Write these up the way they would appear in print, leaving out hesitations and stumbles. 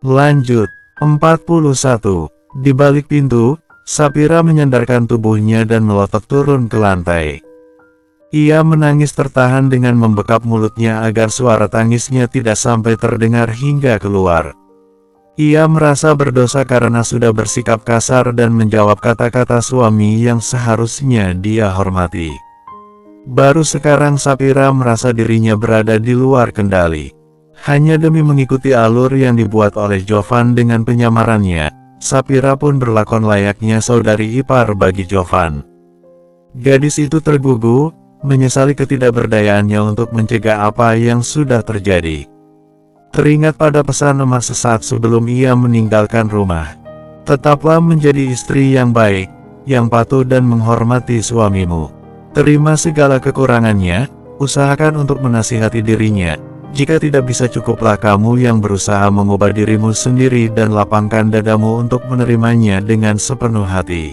Lanjut, 41. Di balik pintu, Sapira menyandarkan tubuhnya dan melotot turun ke lantai. Ia menangis tertahan dengan membekap mulutnya agar suara tangisnya tidak sampai terdengar hingga keluar. Ia merasa berdosa karena sudah bersikap kasar dan menjawab kata-kata suami yang seharusnya dia hormati. Baru sekarang Sapira merasa dirinya berada di luar kendali. Hanya demi mengikuti alur yang dibuat oleh Jovan dengan penyamarannya, Sapira pun berlakon layaknya saudari ipar bagi Jovan. Gadis itu tergugu, menyesali ketidakberdayaannya untuk mencegah apa yang sudah terjadi. Teringat pada pesan emas sesaat sebelum ia meninggalkan rumah. Tetaplah menjadi istri yang baik, yang patuh dan menghormati suamimu. Terima segala kekurangannya, usahakan untuk menasihati dirinya. Jika tidak bisa, cukuplah kamu yang berusaha mengubah dirimu sendiri dan lapangkan dadamu untuk menerimanya dengan sepenuh hati.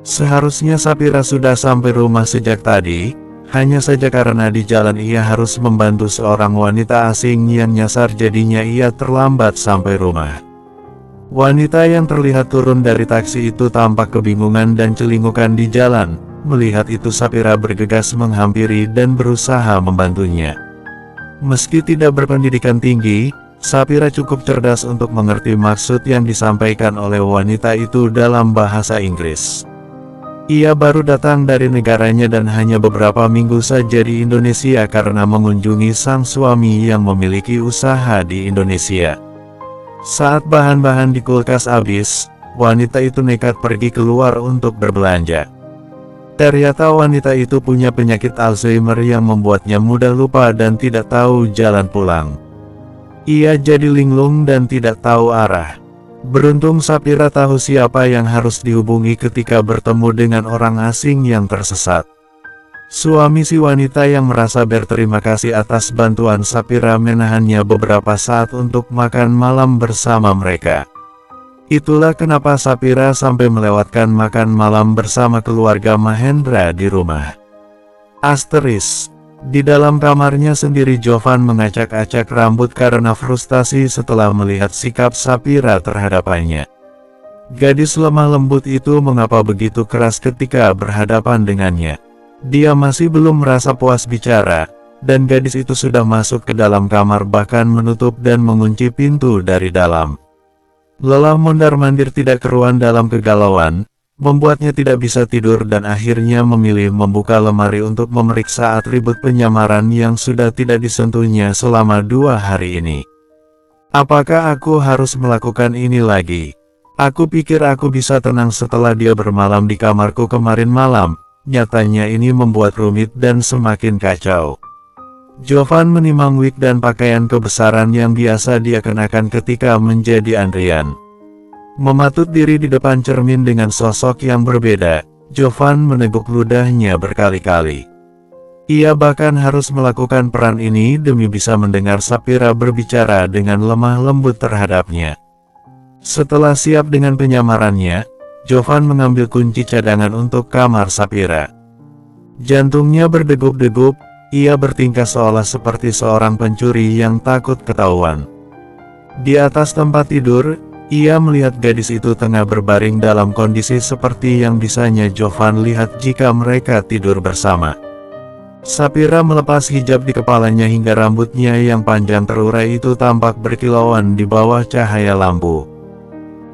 Seharusnya Sapira sudah sampai rumah sejak tadi, hanya saja karena di jalan ia harus membantu seorang wanita asing yang nyasar, jadinya ia terlambat sampai rumah. Wanita yang terlihat turun dari taksi itu tampak kebingungan dan celingukan di jalan. Melihat itu Sapira bergegas menghampiri dan berusaha membantunya. Meski tidak berpendidikan tinggi, Sapira cukup cerdas untuk mengerti maksud yang disampaikan oleh wanita itu dalam bahasa Inggris. Ia baru datang dari negaranya dan hanya beberapa minggu saja di Indonesia karena mengunjungi sang suami yang memiliki usaha di Indonesia. Saat bahan-bahan di kulkas habis, wanita itu nekat pergi keluar untuk berbelanja. Ternyata wanita itu punya penyakit Alzheimer yang membuatnya mudah lupa dan tidak tahu jalan pulang. Ia jadi linglung dan tidak tahu arah. Beruntung Sapira tahu siapa yang harus dihubungi ketika bertemu dengan orang asing yang tersesat. Suami si wanita yang merasa berterima kasih atas bantuan Sapira menahannya beberapa saat untuk makan malam bersama mereka. Itulah kenapa Sapira sampai melewatkan makan malam bersama keluarga Mahendra di rumah. Asteris. Di dalam kamarnya sendiri Jovan mengacak-acak rambut karena frustasi setelah melihat sikap Sapira terhadapannya. Gadis lemah lembut itu mengapa begitu keras ketika berhadapan dengannya. Dia masih belum merasa puas bicara, dan gadis itu sudah masuk ke dalam kamar bahkan menutup dan mengunci pintu dari dalam. Lelah mondar-mandir tidak keruan dalam kegalauan, membuatnya tidak bisa tidur dan akhirnya memilih membuka lemari untuk memeriksa atribut penyamaran yang sudah tidak disentuhnya selama 2 hari ini. Apakah aku harus melakukan ini lagi? Aku pikir aku bisa tenang setelah dia bermalam di kamarku kemarin malam, nyatanya ini membuat rumit dan semakin kacau. Jovan menimang wig dan pakaian kebesaran yang biasa dia kenakan ketika menjadi Andrian. Mematut diri di depan cermin dengan sosok yang berbeda, Jovan meneguk ludahnya berkali-kali. Ia bahkan harus melakukan peran ini demi bisa mendengar Sapira berbicara dengan lemah lembut terhadapnya. Setelah siap dengan penyamarannya, Jovan mengambil kunci cadangan untuk kamar Sapira. Jantungnya berdegup-degup. Ia bertingkah seolah seperti seorang pencuri yang takut ketahuan. Di atas tempat tidur, ia melihat gadis itu tengah berbaring dalam kondisi seperti yang bisanya Jovan lihat jika mereka tidur bersama. Sapira melepas hijab di kepalanya hingga rambutnya yang panjang terurai itu tampak berkilauan di bawah cahaya lampu.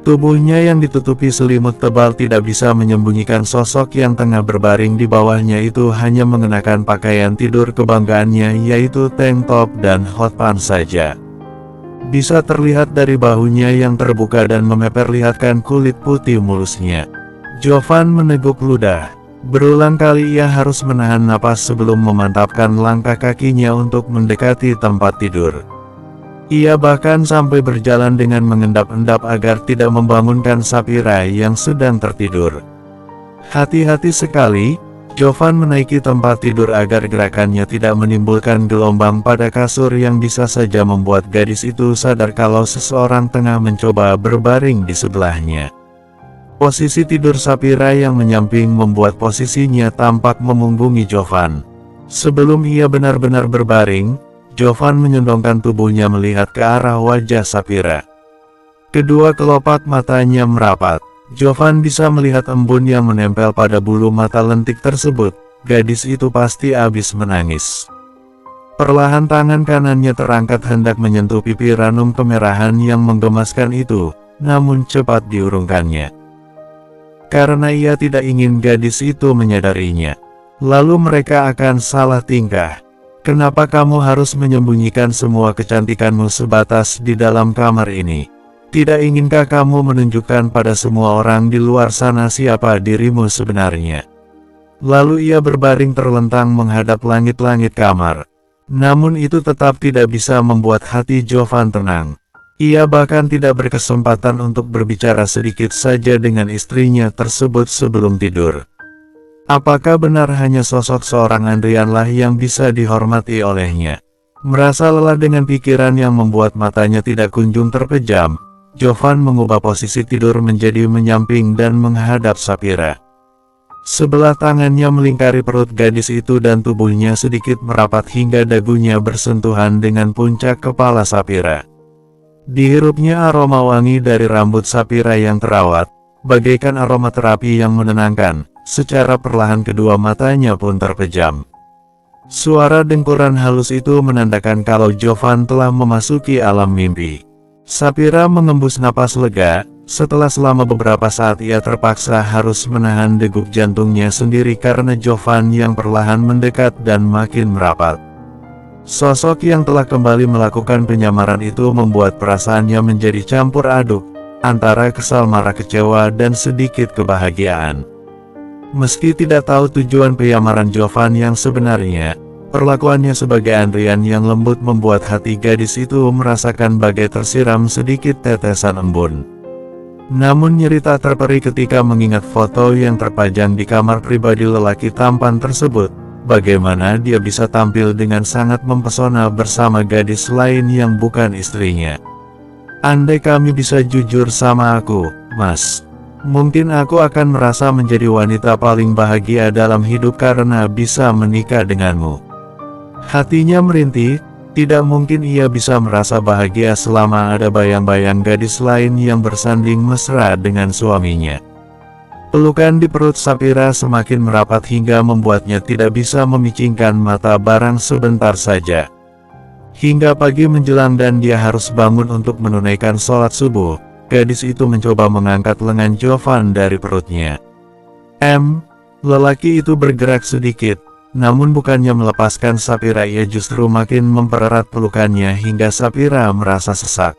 Tubuhnya yang ditutupi selimut tebal tidak bisa menyembunyikan sosok yang tengah berbaring di bawahnya itu hanya mengenakan pakaian tidur kebanggaannya yaitu tank top dan hot pants saja. Bisa terlihat dari bahunya yang terbuka dan memperlihatkan kulit putih mulusnya. Jovan meneguk ludah. Berulang kali ia harus menahan napas sebelum memantapkan langkah kakinya untuk mendekati tempat tidur. Ia bahkan sampai berjalan dengan mengendap-endap agar tidak membangunkan Sapira yang sedang tertidur. Hati-hati sekali, Jovan menaiki tempat tidur agar gerakannya tidak menimbulkan gelombang pada kasur yang bisa saja membuat gadis itu sadar kalau seseorang tengah mencoba berbaring di sebelahnya. Posisi tidur Sapira yang menyamping membuat posisinya tampak memunggungi Jovan. Sebelum ia benar-benar berbaring, Jovan menyondongkan tubuhnya melihat ke arah wajah Sapira. Kedua kelopak matanya merapat. Jovan bisa melihat embun yang menempel pada bulu mata lentik tersebut. Gadis itu pasti habis menangis. Perlahan tangan kanannya terangkat hendak menyentuh pipi ranum kemerahan yang menggemaskan itu, namun cepat diurungkannya. Karena ia tidak ingin gadis itu menyadarinya. Lalu mereka akan salah tingkah. Kenapa kamu harus menyembunyikan semua kecantikanmu sebatas di dalam kamar ini? Tidak inginkah kamu menunjukkan pada semua orang di luar sana siapa dirimu sebenarnya? Lalu ia berbaring terlentang menghadap langit-langit kamar. Namun itu tetap tidak bisa membuat hati Jovan tenang. Ia bahkan tidak berkesempatan untuk berbicara sedikit saja dengan istrinya tersebut sebelum tidur. Apakah benar hanya sosok seorang Andrianlah yang bisa dihormati olehnya? Merasa lelah dengan pikiran yang membuat matanya tidak kunjung terpejam, Jovan mengubah posisi tidur menjadi menyamping dan menghadap Sapira. Sebelah tangannya melingkari perut gadis itu dan tubuhnya sedikit merapat hingga dagunya bersentuhan dengan puncak kepala Sapira. Dihirupnya aroma wangi dari rambut Sapira yang terawat, bagaikan aroma terapi yang menenangkan. Secara perlahan kedua matanya pun terpejam. Suara dengkuran halus itu menandakan kalau Jovan telah memasuki alam mimpi. Sapira mengembus napas lega, setelah selama beberapa saat ia terpaksa harus menahan degup jantungnya sendiri karena Jovan yang perlahan mendekat dan makin merapat. Sosok yang telah kembali melakukan penyamaran itu membuat perasaannya menjadi campur aduk, antara kesal, marah, kecewa, dan sedikit kebahagiaan. Meski tidak tahu tujuan penyamaran Jovan yang sebenarnya, perlakuannya sebagai Andrian yang lembut membuat hati gadis itu merasakan bagai tersiram sedikit tetesan embun. Namun nyeri tak terperi ketika mengingat foto yang terpajang di kamar pribadi lelaki tampan tersebut. Bagaimana dia bisa tampil dengan sangat mempesona bersama gadis lain yang bukan istrinya. Andai kami bisa jujur sama aku, Mas. Mungkin aku akan merasa menjadi wanita paling bahagia dalam hidup karena bisa menikah denganmu. Hatinya merintih, tidak mungkin ia bisa merasa bahagia selama ada bayang-bayang gadis lain yang bersanding mesra dengan suaminya. Pelukan di perut Sapira semakin merapat hingga membuatnya tidak bisa memicingkan mata barang sebentar saja. Hingga pagi menjelang dan dia harus bangun untuk menunaikan sholat subuh. Gadis itu mencoba mengangkat lengan Jovan dari perutnya. Lelaki itu bergerak sedikit, namun bukannya melepaskan Sapira, ia justru makin mempererat pelukannya hingga Sapira merasa sesak.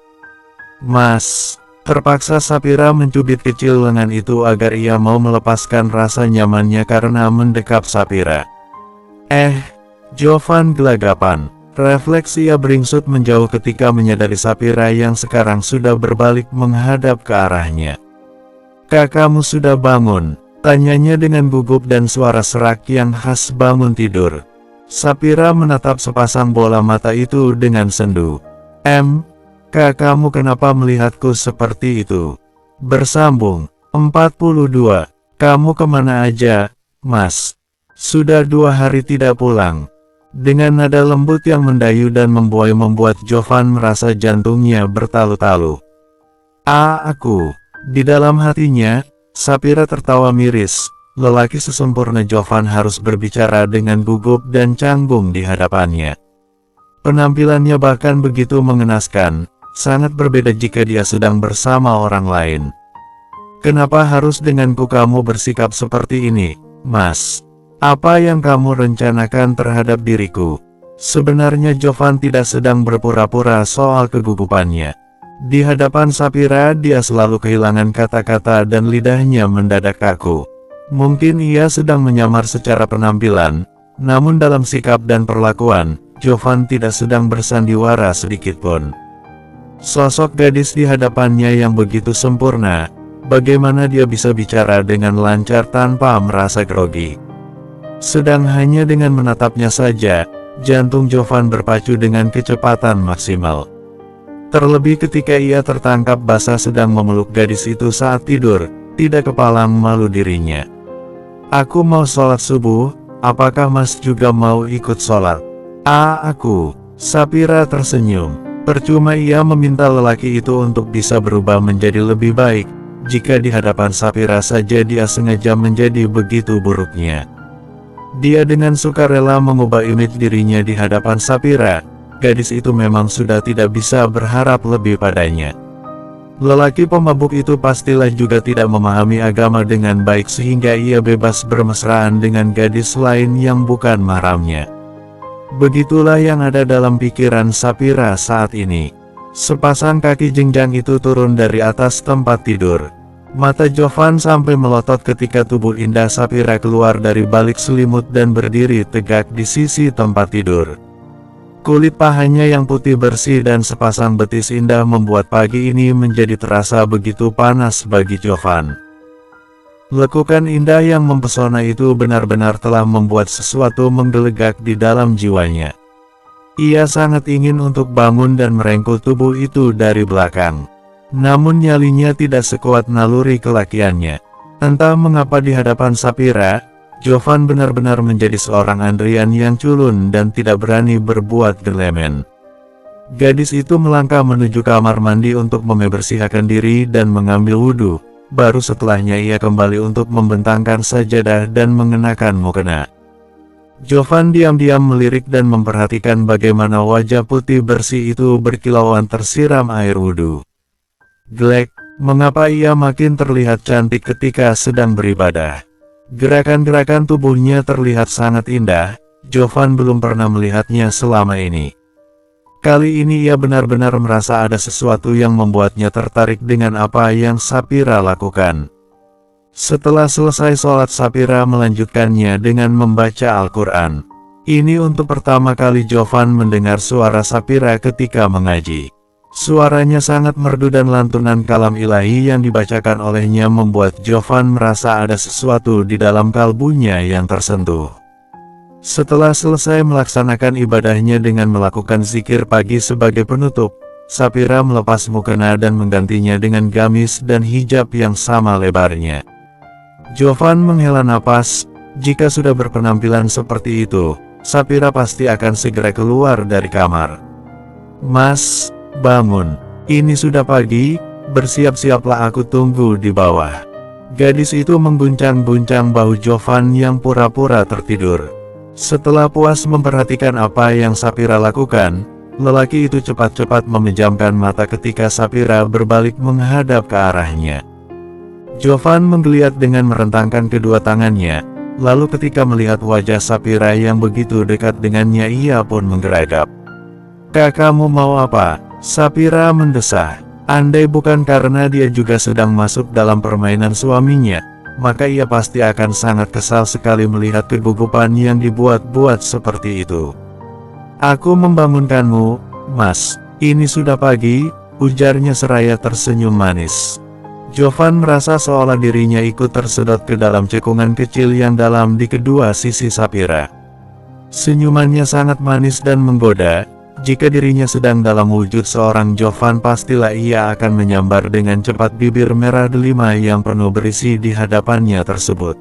Mas, terpaksa Sapira mencubit kecil lengan itu agar ia mau melepaskan rasa nyamannya karena mendekap Sapira. Jovan gelagapan. Refleks ia beringsut menjauh ketika menyadari Sapira yang sekarang sudah berbalik menghadap ke arahnya. "Kakakmu sudah bangun?" tanyanya dengan gugup dan suara serak yang khas bangun tidur. Sapira menatap sepasang bola mata itu dengan sendu. Kakakmu kenapa melihatku seperti itu?" Bersambung. 42. Kamu kemana aja, Mas? Sudah 2 hari tidak pulang. Dengan nada lembut yang mendayu dan membuai membuat Jovan merasa jantungnya bertalu-talu. Aku. Di dalam hatinya, Sapira tertawa miris. Lelaki sesempurna Jovan harus berbicara dengan gugup dan canggung di hadapannya. Penampilannya bahkan begitu mengenaskan, sangat berbeda jika dia sedang bersama orang lain. "Kenapa harus denganku kamu bersikap seperti ini, Mas? Apa yang kamu rencanakan terhadap diriku?" Sebenarnya Jovan tidak sedang berpura-pura soal kegugupannya. Di hadapan Sapira dia selalu kehilangan kata-kata dan lidahnya mendadak kaku. Mungkin ia sedang menyamar secara penampilan, namun dalam sikap dan perlakuan, Jovan tidak sedang bersandiwara sedikitpun. Sosok gadis di hadapannya yang begitu sempurna, bagaimana dia bisa bicara dengan lancar tanpa merasa grogi? Sedang hanya dengan menatapnya saja, jantung Jovan berpacu dengan kecepatan maksimal. Terlebih ketika ia tertangkap basah sedang memeluk gadis itu saat tidur, tidak kepalang malu dirinya. "Aku mau sholat subuh, apakah Mas juga mau ikut sholat?" Aku." Sapira tersenyum. Percuma ia meminta lelaki itu untuk bisa berubah menjadi lebih baik, jika di hadapan Sapira saja dia sengaja menjadi begitu buruknya. Dia dengan sukarela mengubah image dirinya di hadapan Sapira. Gadis itu memang sudah tidak bisa berharap lebih padanya. Lelaki pemabuk itu pastilah juga tidak memahami agama dengan baik sehingga ia bebas bermesraan dengan gadis lain yang bukan mahramnya. Begitulah yang ada dalam pikiran Sapira saat ini. Sepasang kaki jenjang itu turun dari atas tempat tidur. Mata Jovan sampai melotot ketika tubuh indah Sapira keluar dari balik selimut dan berdiri tegak di sisi tempat tidur. Kulit pahanya yang putih bersih dan sepasang betis indah membuat pagi ini menjadi terasa begitu panas bagi Jovan. Lekukan indah yang mempesona itu benar-benar telah membuat sesuatu menggelegak di dalam jiwanya. Ia sangat ingin untuk bangun dan merengkuh tubuh itu dari belakang. Namun nyalinya tidak sekuat naluri kelakiannya. Entah mengapa di hadapan Sapira, Jovan benar-benar menjadi seorang Andrian yang culun dan tidak berani berbuat gelemen. Gadis itu melangkah menuju kamar mandi untuk membersihkan diri dan mengambil wudhu. Baru setelahnya ia kembali untuk membentangkan sajadah dan mengenakan mukena. Jovan diam-diam melirik dan memperhatikan bagaimana wajah putih bersih itu berkilauan tersiram air wudhu. Glek, mengapa ia makin terlihat cantik ketika sedang beribadah? Gerakan-gerakan tubuhnya terlihat sangat indah. Jovan belum pernah melihatnya selama ini. Kali ini ia benar-benar merasa ada sesuatu yang membuatnya tertarik dengan apa yang Sapira lakukan. Setelah selesai sholat, Sapira melanjutkannya dengan membaca Al-Quran. Ini untuk pertama kali Jovan mendengar suara Sapira ketika mengaji. Suaranya sangat merdu dan lantunan kalam ilahi yang dibacakan olehnya membuat Jovan merasa ada sesuatu di dalam kalbunya yang tersentuh. Setelah selesai melaksanakan ibadahnya dengan melakukan zikir pagi sebagai penutup, Sapira melepas mukena dan menggantinya dengan gamis dan hijab yang sama lebarnya. Jovan menghela napas. Jika sudah berpenampilan seperti itu, Sapira pasti akan segera keluar dari kamar. "Mas, bangun. Ini sudah pagi, bersiap-siaplah, aku tunggu di bawah." Gadis itu mengguncang-guncang bahu Jovan yang pura-pura tertidur. Setelah puas memperhatikan apa yang Sapira lakukan, lelaki itu cepat-cepat memejamkan mata ketika Sapira berbalik menghadap ke arahnya. Jovan menggeliat dengan merentangkan kedua tangannya, lalu ketika melihat wajah Sapira yang begitu dekat dengannya ia pun menggeragap. "Kak, kamu mau apa?" Sapira mendesah. Andai bukan karena dia juga sedang masuk dalam permainan suaminya, maka ia pasti akan sangat kesal sekali melihat kegugupan yang dibuat-buat seperti itu. "Aku membangunkanmu, Mas. Ini sudah pagi," ujarnya seraya tersenyum manis. Jovan merasa seolah dirinya ikut tersedot ke dalam cekungan kecil yang dalam di kedua sisi Sapira. Senyumannya sangat manis dan menggoda. Jika dirinya sedang dalam wujud seorang Jovan, pastilah ia akan menyambar dengan cepat bibir merah delima yang penuh berisi di hadapannya tersebut.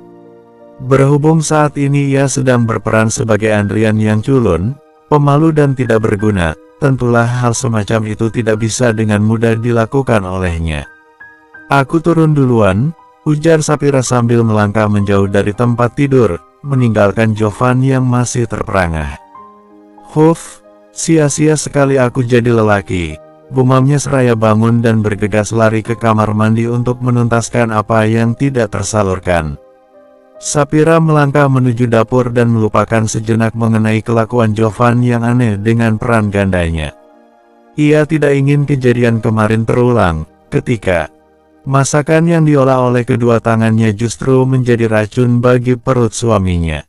Berhubung saat ini ia sedang berperan sebagai Andrian yang culun, pemalu dan tidak berguna, tentulah hal semacam itu tidak bisa dengan mudah dilakukan olehnya. "Aku turun duluan," ujar Sapira sambil melangkah menjauh dari tempat tidur, meninggalkan Jovan yang masih terperangah. "Huff, sia-sia sekali aku jadi lelaki," gumamnya seraya bangun dan bergegas lari ke kamar mandi untuk menuntaskan apa yang tidak tersalurkan. Sapira melangkah menuju dapur dan melupakan sejenak mengenai kelakuan Jovan yang aneh dengan peran gandanya. Ia tidak ingin kejadian kemarin terulang, ketika masakan yang diolah oleh kedua tangannya justru menjadi racun bagi perut suaminya.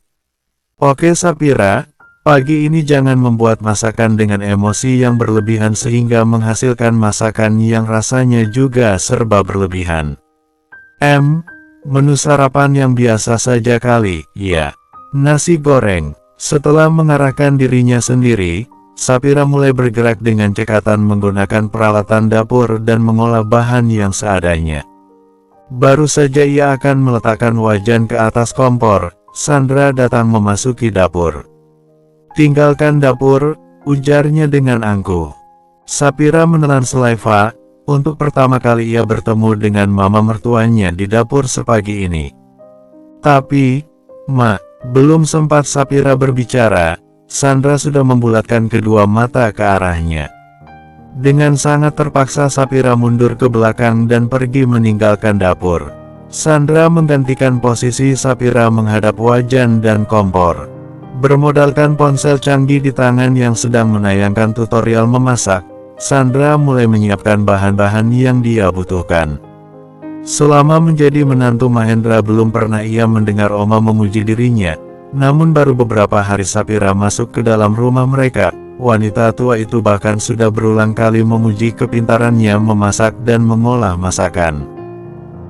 "Oke Sapira, pagi ini jangan membuat masakan dengan emosi yang berlebihan sehingga menghasilkan masakan yang rasanya juga serba berlebihan. Menu sarapan yang biasa saja kali, ya. Nasi goreng." Setelah mengarahkan dirinya sendiri, Sapira mulai bergerak dengan cekatan menggunakan peralatan dapur dan mengolah bahan yang seadanya. Baru saja ia akan meletakkan wajan ke atas kompor, Sandra datang memasuki dapur. "Tinggalkan dapur," ujarnya dengan angkuh. Sapira menelan selai. Untuk pertama kali ia bertemu dengan mama mertuanya di dapur sepagi ini. Tapi, belum sempat Sapira berbicara, Sandra sudah membulatkan kedua mata ke arahnya. Dengan sangat terpaksa Sapira mundur ke belakang dan pergi meninggalkan dapur. Sandra menggantikan posisi Sapira menghadap wajan dan kompor. Bermodalkan ponsel canggih di tangan yang sedang menayangkan tutorial memasak, Sandra mulai menyiapkan bahan-bahan yang dia butuhkan. Selama menjadi menantu Mahendra belum pernah ia mendengar Oma memuji dirinya. Namun baru beberapa hari Sapira masuk ke dalam rumah mereka, wanita tua itu bahkan sudah berulang kali memuji kepintarannya memasak dan mengolah masakan.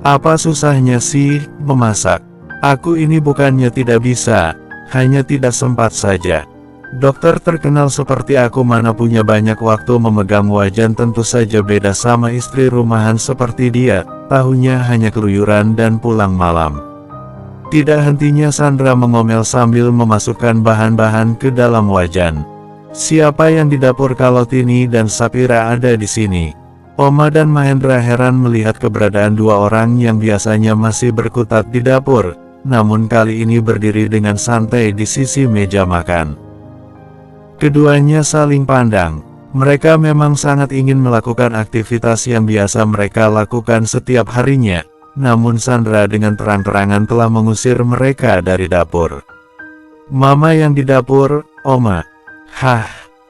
Apa susahnya sih memasak? Aku ini bukannya tidak bisa, hanya tidak sempat saja. Dokter terkenal seperti aku mana punya banyak waktu memegang wajan, tentu saja beda sama istri rumahan seperti dia, tahunya hanya keluyuran dan pulang malam. Tidak hentinya Sandra mengomel sambil memasukkan bahan-bahan ke dalam wajan. Siapa yang di dapur kalau Tini dan Sapira ada di sini? Oma dan Mahendra heran melihat keberadaan dua orang yang biasanya masih berkutat di dapur, namun kali ini berdiri dengan santai di sisi meja makan. Keduanya saling pandang. Mereka memang sangat ingin melakukan aktivitas yang biasa mereka lakukan setiap harinya, namun Sandra dengan terang-terangan telah mengusir mereka dari dapur. Mama yang di dapur, Oma.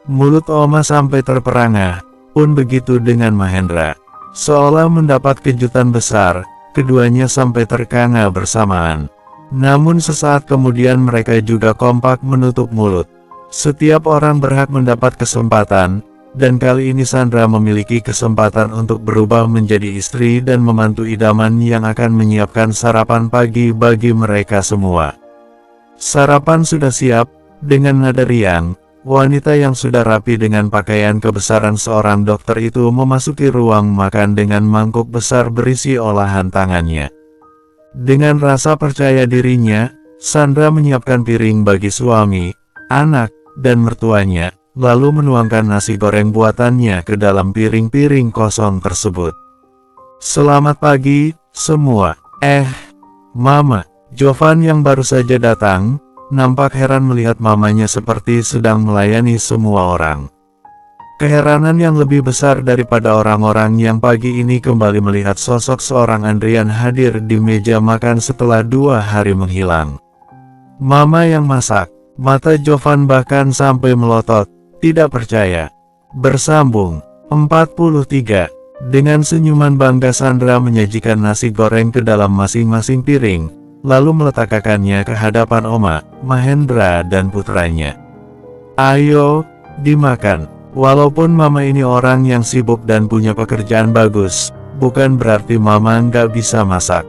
Mulut Oma sampai terperangah, pun begitu dengan Mahendra. Seolah mendapat kejutan besar, keduanya sampai terkanga bersamaan. Namun sesaat kemudian mereka juga kompak menutup mulut. Setiap orang berhak mendapat kesempatan, dan kali ini Sandra memiliki kesempatan untuk berubah menjadi istri dan membantu idaman yang akan menyiapkan sarapan pagi bagi mereka semua. Sarapan sudah siap, dengan nada riang, wanita yang sudah rapi dengan pakaian kebesaran seorang dokter itu memasuki ruang makan dengan mangkuk besar berisi olahan tangannya. Dengan rasa percaya dirinya, Sandra menyiapkan piring bagi suami, anak, dan mertuanya, lalu menuangkan nasi goreng buatannya ke dalam piring-piring kosong tersebut. Selamat pagi, semua. Mama. Jovan yang baru saja datang, nampak heran melihat mamanya seperti sedang melayani semua orang. Keheranan yang lebih besar daripada orang-orang yang pagi ini kembali melihat sosok seorang Andrian hadir di meja makan setelah 2 hari menghilang. Mama yang masak. Mata Jovan bahkan sampai melotot, tidak percaya. Bersambung, 43. Dengan senyuman bangga Sandra menyajikan nasi goreng ke dalam masing-masing piring, lalu meletakkannya ke hadapan Oma, Mahendra dan putranya. Ayo, dimakan. Walaupun mama ini orang yang sibuk dan punya pekerjaan bagus, bukan berarti mama nggak bisa masak.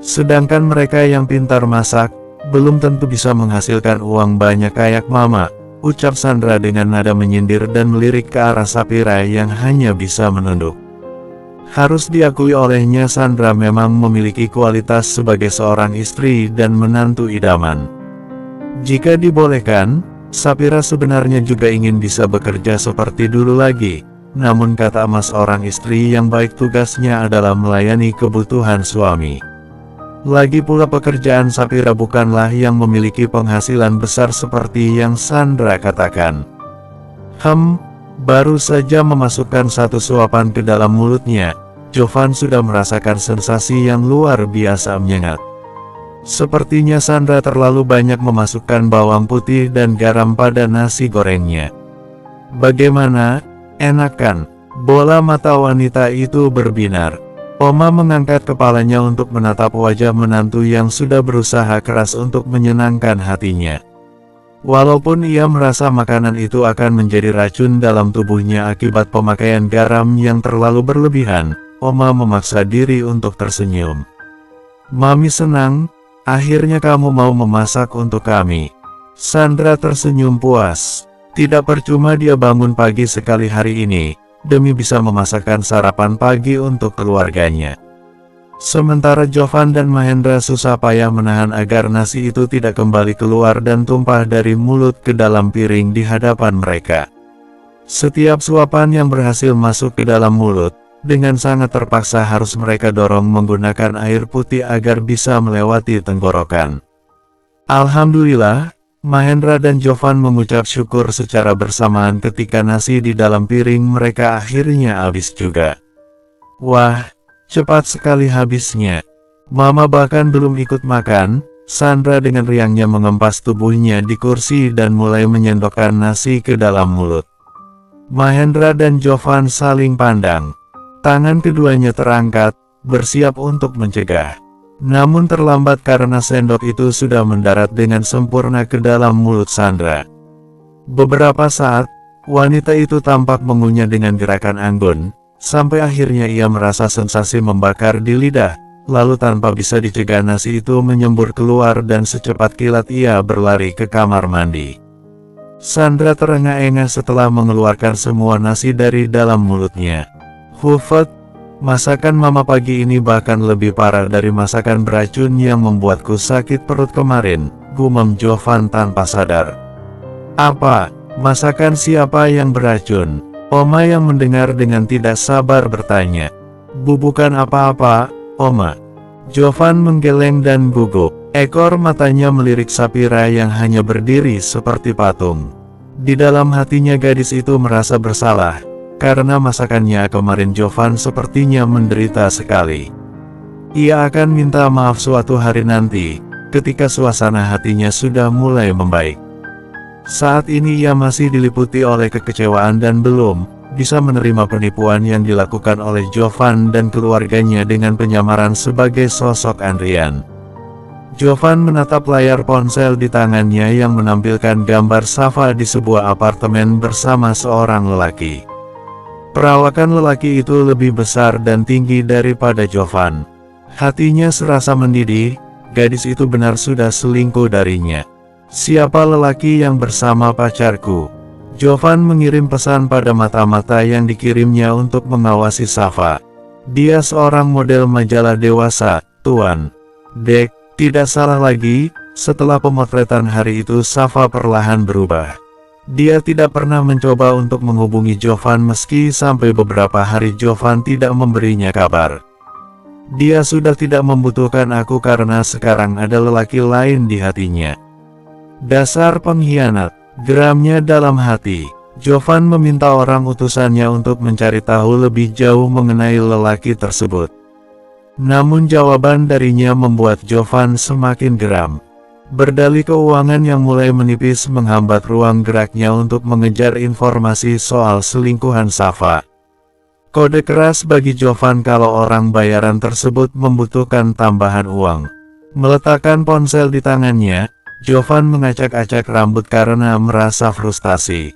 Sedangkan mereka yang pintar masak, belum tentu bisa menghasilkan uang banyak kayak mama, ucap Sandra dengan nada menyindir dan melirik ke arah Sapira yang hanya bisa menunduk. Harus diakui olehnya Sandra memang memiliki kualitas sebagai seorang istri dan menantu idaman. Jika dibolehkan, Sapira sebenarnya juga ingin bisa bekerja seperti dulu lagi, namun kata emas orang istri yang baik tugasnya adalah melayani kebutuhan suami. Lagi pula pekerjaan Sapira bukanlah yang memiliki penghasilan besar seperti yang Sandra katakan. Baru saja memasukkan satu suapan ke dalam mulutnya, Jovan sudah merasakan sensasi yang luar biasa menyengat. Sepertinya Sandra terlalu banyak memasukkan bawang putih dan garam pada nasi gorengnya. Bagaimana? Enak kan? Bola mata wanita itu berbinar. Oma mengangkat kepalanya untuk menatap wajah menantu yang sudah berusaha keras untuk menyenangkan hatinya. Walaupun ia merasa makanan itu akan menjadi racun dalam tubuhnya akibat pemakaian garam yang terlalu berlebihan, Oma memaksa diri untuk tersenyum. Mami senang, akhirnya kamu mau memasak untuk kami. Sandra tersenyum puas. Tidak percuma dia bangun pagi sekali hari ini, demi bisa memasakkan sarapan pagi untuk keluarganya. Sementara Jovan dan Mahendra susah payah menahan agar nasi itu tidak kembali keluar dan tumpah dari mulut ke dalam piring di hadapan mereka. Setiap suapan yang berhasil masuk ke dalam mulut, dengan sangat terpaksa harus mereka dorong menggunakan air putih agar bisa melewati tenggorokan. Alhamdulillah, Mahendra dan Jovan mengucap syukur secara bersamaan ketika nasi di dalam piring mereka akhirnya habis juga. Wah, cepat sekali habisnya. Mama bahkan belum ikut makan. Sandra dengan riangnya mengempas tubuhnya di kursi dan mulai menyendokkan nasi ke dalam mulut. Mahendra dan Jovan saling pandang. Tangan keduanya terangkat, bersiap untuk mencegah. Namun terlambat karena sendok itu sudah mendarat dengan sempurna ke dalam mulut Sandra. Beberapa saat, wanita itu tampak mengunyah dengan gerakan anggun, sampai akhirnya ia merasa sensasi membakar di lidah. Lalu tanpa bisa dicegah nasi itu menyembur keluar dan secepat kilat ia berlari ke kamar mandi. Sandra terengah-engah setelah mengeluarkan semua nasi dari dalam mulutnya. Hufet, masakan mama pagi ini bahkan lebih parah dari masakan beracun yang membuatku sakit perut kemarin, gumam Jovan tanpa sadar. Apa? Masakan siapa yang beracun? Oma yang mendengar dengan tidak sabar bertanya. Bukan apa-apa, Oma. Jovan menggeleng dan gugup. Ekor matanya melirik Sapira yang hanya berdiri seperti patung. Di dalam hatinya gadis itu merasa bersalah, karena masakannya kemarin Jovan sepertinya menderita sekali. Ia akan minta maaf suatu hari nanti, ketika suasana hatinya sudah mulai membaik. Saat ini ia masih diliputi oleh kekecewaan dan belum bisa menerima penipuan yang dilakukan oleh Jovan dan keluarganya dengan penyamaran sebagai sosok Andrian. Jovan menatap layar ponsel di tangannya yang menampilkan gambar Safa di sebuah apartemen bersama seorang lelaki. Perawakan lelaki itu lebih besar dan tinggi daripada Jovan. Hatinya serasa mendidih, gadis itu benar sudah selingkuh darinya. Siapa lelaki yang bersama pacarku? Jovan mengirim pesan pada mata-mata yang dikirimnya untuk mengawasi Safa. Dia seorang model majalah dewasa, Tuan. Dek, tidak salah lagi, setelah pemotretan hari itu Safa perlahan berubah. Dia tidak pernah mencoba untuk menghubungi Jovan meski sampai beberapa hari Jovan tidak memberinya kabar. Dia sudah tidak membutuhkan aku karena sekarang ada lelaki lain di hatinya. Dasar pengkhianat. Geramnya dalam hati. Jovan meminta orang utusannya untuk mencari tahu lebih jauh mengenai lelaki tersebut. Namun jawaban darinya membuat Jovan semakin geram. Berdalih keuangan yang mulai menipis menghambat ruang geraknya untuk mengejar informasi soal selingkuhan Safa. Kode keras bagi Jovan kalau orang bayaran tersebut membutuhkan tambahan uang. Meletakkan ponsel di tangannya, Jovan mengacak-acak rambut karena merasa frustasi.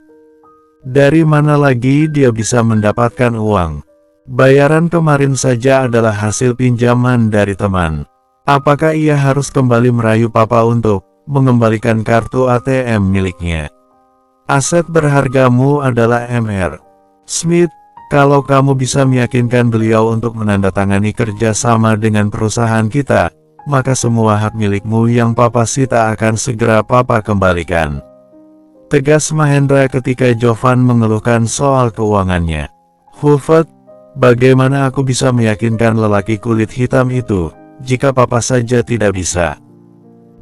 Dari mana lagi dia bisa mendapatkan uang? Bayaran kemarin saja adalah hasil pinjaman dari teman. Apakah ia harus kembali merayu papa untuk mengembalikan kartu ATM miliknya? Aset berhargamu adalah Mr. Smith. Kalau kamu bisa meyakinkan beliau untuk menandatangani kerjasama dengan perusahaan kita, maka semua hak milikmu yang papa sita akan segera papa kembalikan. Tegas Mahendra ketika Jovan mengeluhkan soal keuangannya. Hufet, bagaimana aku bisa meyakinkan lelaki kulit hitam itu, jika papa saja tidak bisa?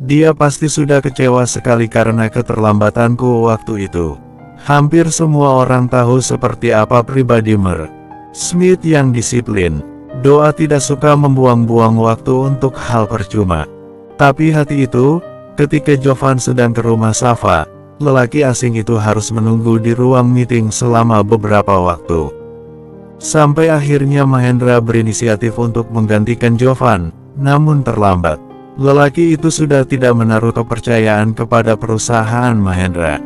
Dia pasti sudah kecewa sekali karena keterlambatanku waktu itu. Hampir semua orang tahu seperti apa pribadi Mr. Smith yang disiplin. Doa tidak suka membuang-buang waktu untuk hal percuma. Tapi hati itu, ketika Jovan sedang ke rumah Safa, lelaki asing itu harus menunggu di ruang meeting selama beberapa waktu. Sampai akhirnya Mahendra berinisiatif untuk menggantikan Jovan, namun terlambat. Lelaki itu sudah tidak menaruh kepercayaan kepada perusahaan Mahendra.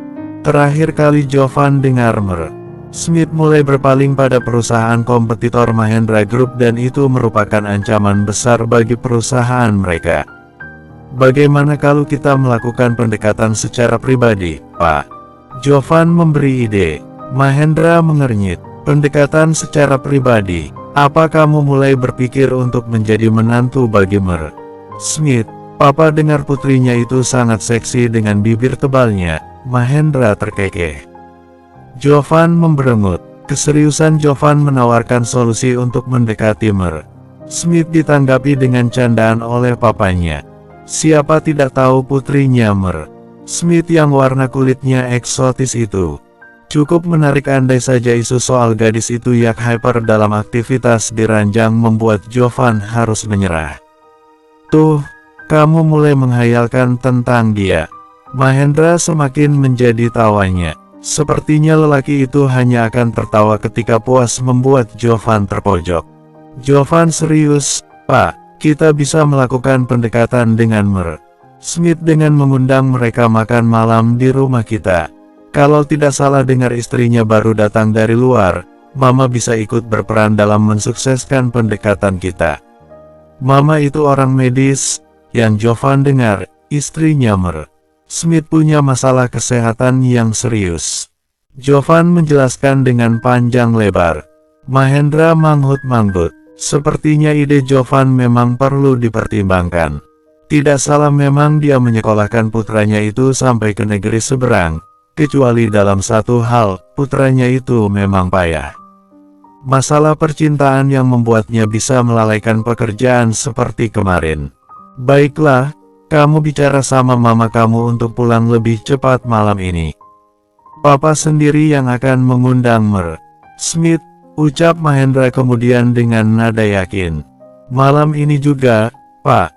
Terakhir kali Jovan dengar Mr. Smith mulai berpaling pada perusahaan kompetitor Mahendra Group dan itu merupakan ancaman besar bagi perusahaan mereka. Bagaimana kalau kita melakukan pendekatan secara pribadi, Pak? Jovan memberi ide. Mahendra mengernyit. Pendekatan secara pribadi. Apa kamu mulai berpikir untuk menjadi menantu bagi Mr. Smith? Papa dengar putrinya itu sangat seksi dengan bibir tebalnya. Mahendra terkekeh. Jovan memberengut. Keseriusan Jovan menawarkan solusi untuk mendekati Mer. Smith ditanggapi dengan candaan oleh papanya. Siapa tidak tahu putrinya Mer Smith yang warna kulitnya eksotis itu. Cukup menarik andai saja isu soal gadis itu yang hyper dalam aktivitas di ranjang membuat Jovan harus menyerah. Tuh, kamu mulai menghayalkan tentang dia. Mahendra semakin menjadi tawanya. Sepertinya lelaki itu hanya akan tertawa ketika puas membuat Jovan terpojok. Jovan serius, Pak, kita bisa melakukan pendekatan dengan Mer Smith dengan mengundang mereka makan malam di rumah kita. Kalau tidak salah dengar istrinya baru datang dari luar, Mama bisa ikut berperan dalam mensukseskan pendekatan kita. Mama itu orang medis, yang Jovan dengar, istrinya Mer Smith punya masalah kesehatan yang serius. Jovan menjelaskan dengan panjang lebar. Mahendra manggut-manggut. Sepertinya ide Jovan memang perlu dipertimbangkan. Tidak salah memang dia menyekolahkan putranya itu sampai ke negeri seberang. Kecuali dalam satu hal, putranya itu memang payah. Masalah percintaan yang membuatnya bisa melalaikan pekerjaan seperti kemarin. Baiklah, kamu bicara sama mama kamu untuk pulang lebih cepat malam ini. Papa sendiri yang akan mengundang Mer Smith, ucap Mahendra kemudian dengan nada yakin. Malam ini juga, Pak.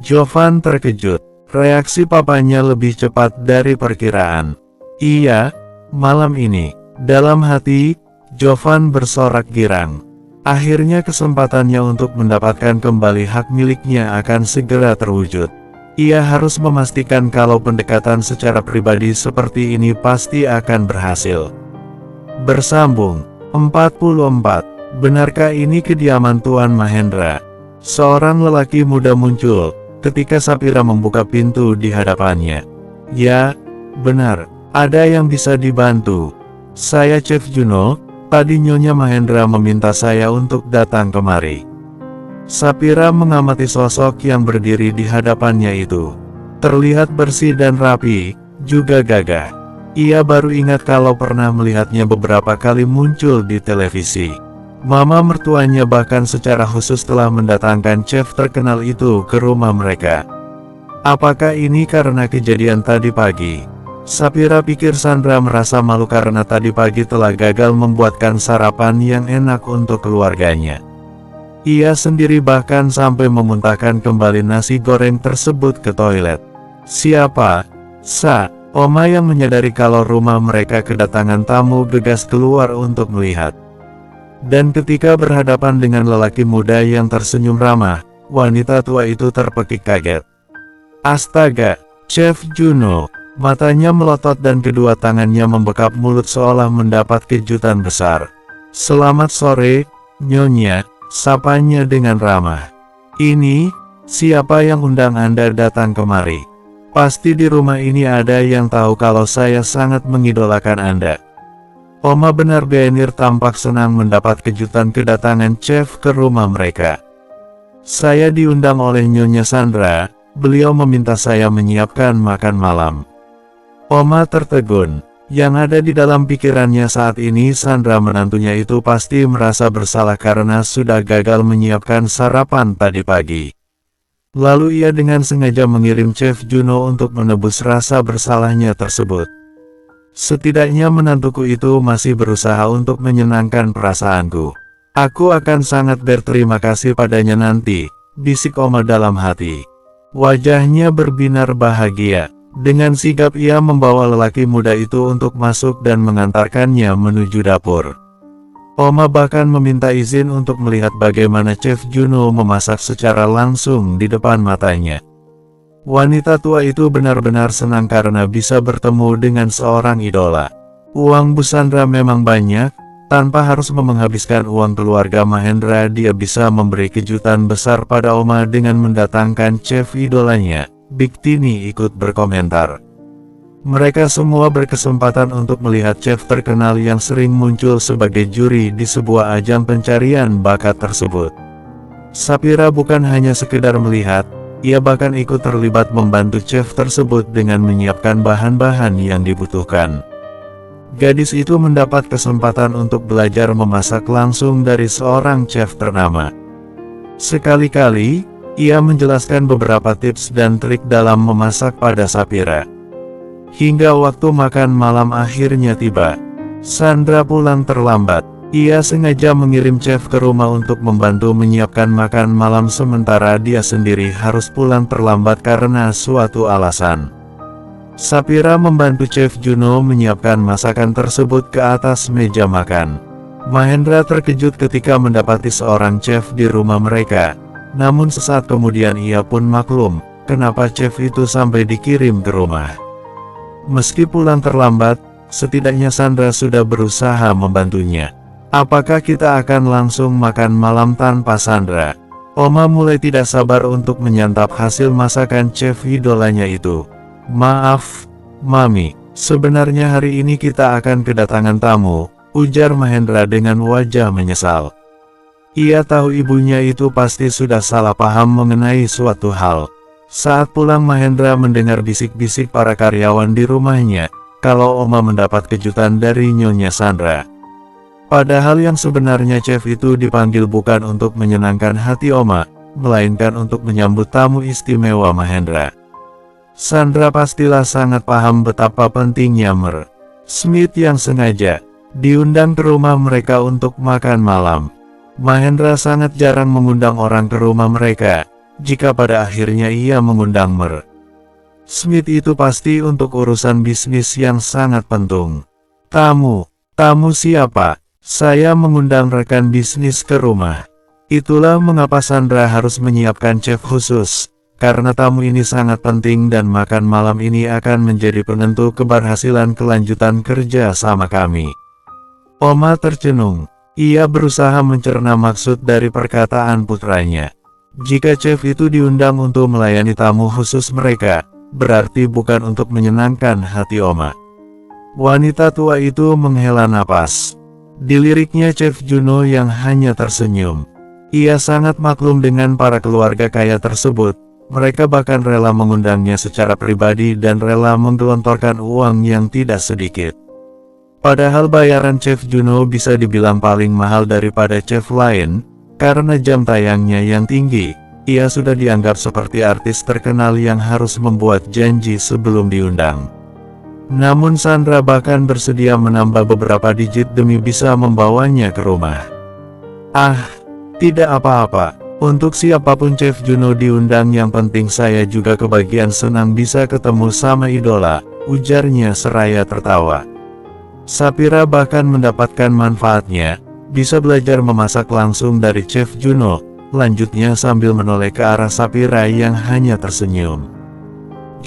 Jovan terkejut. Reaksi papanya lebih cepat dari perkiraan. Iya, malam ini. Dalam hati, Jovan bersorak girang. Akhirnya kesempatannya untuk mendapatkan kembali hak miliknya akan segera terwujud. Ia harus memastikan kalau pendekatan secara pribadi seperti ini pasti akan berhasil. Bersambung 44. Benarkah ini kediaman Tuan Mahendra? Seorang lelaki muda muncul ketika Sapira membuka pintu di hadapannya. Ya, benar. Ada yang bisa dibantu. Saya Chef Juno. Tadi Nyonya Mahendra meminta saya untuk datang kemari. Sapira mengamati sosok yang berdiri di hadapannya itu. Terlihat bersih dan rapi, juga gagah. Ia baru ingat kalau pernah melihatnya beberapa kali muncul di televisi. Mama mertuanya bahkan secara khusus telah mendatangkan chef terkenal itu ke rumah mereka. Apakah ini karena kejadian tadi pagi? Sapira pikir Sandra merasa malu karena tadi pagi telah gagal membuatkan sarapan yang enak untuk keluarganya. Ia sendiri bahkan sampai memuntahkan kembali nasi goreng tersebut ke toilet. Siapa? Oma yang menyadari kalau rumah mereka kedatangan tamu gegas keluar untuk melihat. Dan ketika berhadapan dengan lelaki muda yang tersenyum ramah, wanita tua itu terpekik kaget. Astaga, Chef Juno! Matanya melotot dan kedua tangannya membekap mulut seolah mendapat kejutan besar. Selamat sore, Nyonya. Sapanya dengan ramah. Ini, siapa yang undang Anda datang kemari? Pasti di rumah ini ada yang tahu kalau saya sangat mengidolakan Anda. Oma benar Benir tampak senang mendapat kejutan kedatangan chef ke rumah mereka. Saya diundang oleh Nyonya Sandra, beliau meminta saya menyiapkan makan malam. Oma tertegun. Yang ada di dalam pikirannya saat ini Sandra menantunya itu pasti merasa bersalah karena sudah gagal menyiapkan sarapan tadi pagi. Lalu ia dengan sengaja mengirim Chef Juno untuk menebus rasa bersalahnya tersebut. Setidaknya menantuku itu masih berusaha untuk menyenangkan perasaanku. Aku akan sangat berterima kasih padanya nanti, bisik Oma dalam hati. Wajahnya berbinar bahagia. Dengan sigap ia membawa lelaki muda itu untuk masuk dan mengantarkannya menuju dapur. Oma bahkan meminta izin untuk melihat bagaimana Chef Juno memasak secara langsung di depan matanya. Wanita tua itu benar-benar senang karena bisa bertemu dengan seorang idola. Uang Bu Sandra memang banyak, tanpa harus menghabiskan uang keluarga Mahendra dia bisa memberi kejutan besar pada Oma dengan mendatangkan chef idolanya. Big Tini ikut berkomentar. Mereka semua berkesempatan untuk melihat chef terkenal yang sering muncul sebagai juri di sebuah ajang pencarian bakat tersebut. Sapira bukan hanya sekedar melihat, ia bahkan ikut terlibat membantu chef tersebut dengan menyiapkan bahan-bahan yang dibutuhkan. Gadis itu mendapat kesempatan untuk belajar memasak langsung dari seorang chef ternama. Sekali-kali, ia menjelaskan beberapa tips dan trik dalam memasak pada Sapira. Hingga waktu makan malam akhirnya tiba. Sandra pulang terlambat. Ia sengaja mengirim chef ke rumah untuk membantu menyiapkan makan malam sementara dia sendiri harus pulang terlambat karena suatu alasan. Sapira membantu Chef Juno menyiapkan masakan tersebut ke atas meja makan. Mahendra terkejut ketika mendapati seorang chef di rumah mereka. Namun sesaat kemudian ia pun maklum, kenapa chef itu sampai dikirim ke rumah. Meski pulang terlambat, setidaknya Sandra sudah berusaha membantunya. Apakah kita akan langsung makan malam tanpa Sandra? Oma mulai tidak sabar untuk menyantap hasil masakan chef idolanya itu. Maaf, Mami, sebenarnya hari ini kita akan kedatangan tamu, ujar Mahendra dengan wajah menyesal. Ia tahu ibunya itu pasti sudah salah paham mengenai suatu hal. Saat pulang Mahendra mendengar bisik-bisik para karyawan di rumahnya, kalau Oma mendapat kejutan dari Nyonya Sandra. Padahal yang sebenarnya chef itu dipanggil bukan untuk menyenangkan hati Oma, melainkan untuk menyambut tamu istimewa Mahendra. Sandra pastilah sangat paham betapa pentingnya Mer. Smith yang sengaja diundang ke rumah mereka untuk makan malam. Mahendra sangat jarang mengundang orang ke rumah mereka, jika pada akhirnya ia mengundang Mer. Smith itu pasti untuk urusan bisnis yang sangat penting. Tamu siapa? Saya mengundang rekan bisnis ke rumah. Itulah mengapa Sandra harus menyiapkan chef khusus. Karena tamu ini sangat penting dan makan malam ini akan menjadi penentu keberhasilan kelanjutan kerja sama kami. Oma tercenung. Ia berusaha mencerna maksud dari perkataan putranya. Jika chef itu diundang untuk melayani tamu khusus mereka, berarti bukan untuk menyenangkan hati Oma. Wanita tua itu menghela napas. Diliriknya Chef Juno yang hanya tersenyum. Ia sangat maklum dengan para keluarga kaya tersebut. Mereka bahkan rela mengundangnya secara pribadi dan rela menggelontorkan uang yang tidak sedikit. Padahal bayaran Chef Juno bisa dibilang paling mahal daripada chef lain, karena jam tayangnya yang tinggi. Ia sudah dianggap seperti artis terkenal yang harus membuat janji sebelum diundang. Namun Sandra bahkan bersedia menambah beberapa digit demi bisa membawanya ke rumah. Ah, tidak apa-apa. Untuk siapapun Chef Juno diundang, yang penting saya juga kebagian senang bisa ketemu sama idola, ujarnya seraya tertawa. Sapira bahkan mendapatkan manfaatnya, bisa belajar memasak langsung dari Chef Juno, lanjutnya sambil menoleh ke arah Sapira yang hanya tersenyum.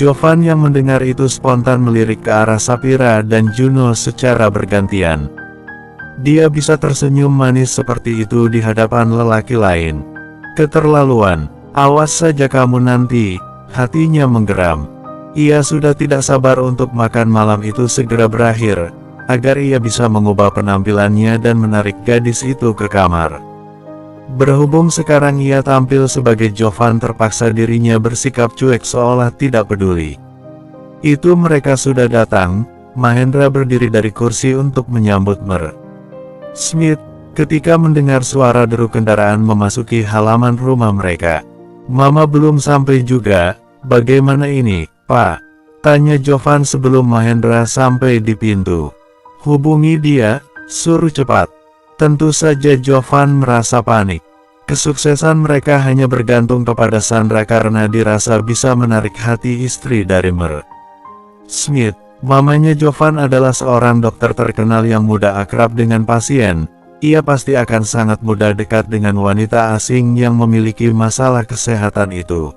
Jovan yang mendengar itu spontan melirik ke arah Sapira dan Juno secara bergantian. Dia bisa tersenyum manis seperti itu di hadapan lelaki lain. Keterlaluan, awas saja kamu nanti, hatinya menggeram. Ia sudah tidak sabar untuk makan malam itu segera berakhir, agar ia bisa mengubah penampilannya dan menarik gadis itu ke kamar. Berhubung sekarang ia tampil sebagai Jovan, terpaksa dirinya bersikap cuek seolah tidak peduli. Itu mereka sudah datang. Mahendra berdiri dari kursi untuk menyambut Mer. Smith, ketika mendengar suara deru kendaraan memasuki halaman rumah mereka. Mama belum sampai juga, bagaimana ini, Pak? Tanya Jovan sebelum Mahendra sampai di pintu. Hubungi dia, suruh cepat. Tentu saja Jovan merasa panik. Kesuksesan mereka hanya bergantung kepada Sandra karena dirasa bisa menarik hati istri dari Mer. Smith, mamanya Jovan adalah seorang dokter terkenal yang mudah akrab dengan pasien. Ia pasti akan sangat mudah dekat dengan wanita asing yang memiliki masalah kesehatan itu.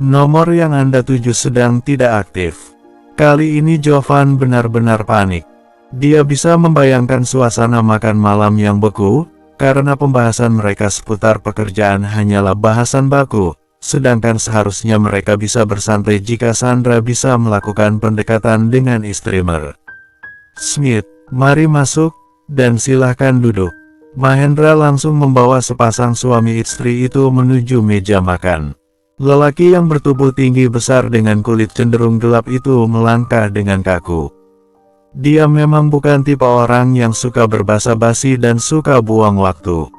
Nomor yang Anda tuju sedang tidak aktif. Kali ini Jovan benar-benar panik. Dia bisa membayangkan suasana makan malam yang beku, karena pembahasan mereka seputar pekerjaan hanyalah bahasan baku, sedangkan seharusnya mereka bisa bersantai jika Sandra bisa melakukan pendekatan dengan istri Mer. Smith, mari masuk, dan silahkan duduk. Mahendra langsung membawa sepasang suami istri itu menuju meja makan. Lelaki yang bertubuh tinggi besar dengan kulit cenderung gelap itu melangkah dengan kaku. Dia memang bukan tipe orang yang suka berbasa-basi dan suka buang waktu.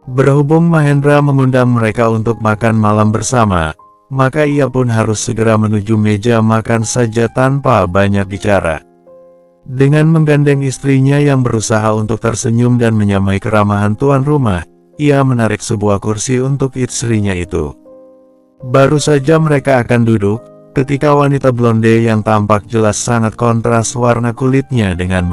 Berhubung Mahendra mengundang mereka untuk makan malam bersama, maka ia pun harus segera menuju meja makan saja tanpa banyak bicara. Dengan menggandeng istrinya yang berusaha untuk tersenyum dan menyamai keramahan tuan rumah, ia menarik sebuah kursi untuk istrinya itu. Baru saja mereka akan duduk, ketika wanita blonde yang tampak jelas sangat kontras warna kulitnya dengan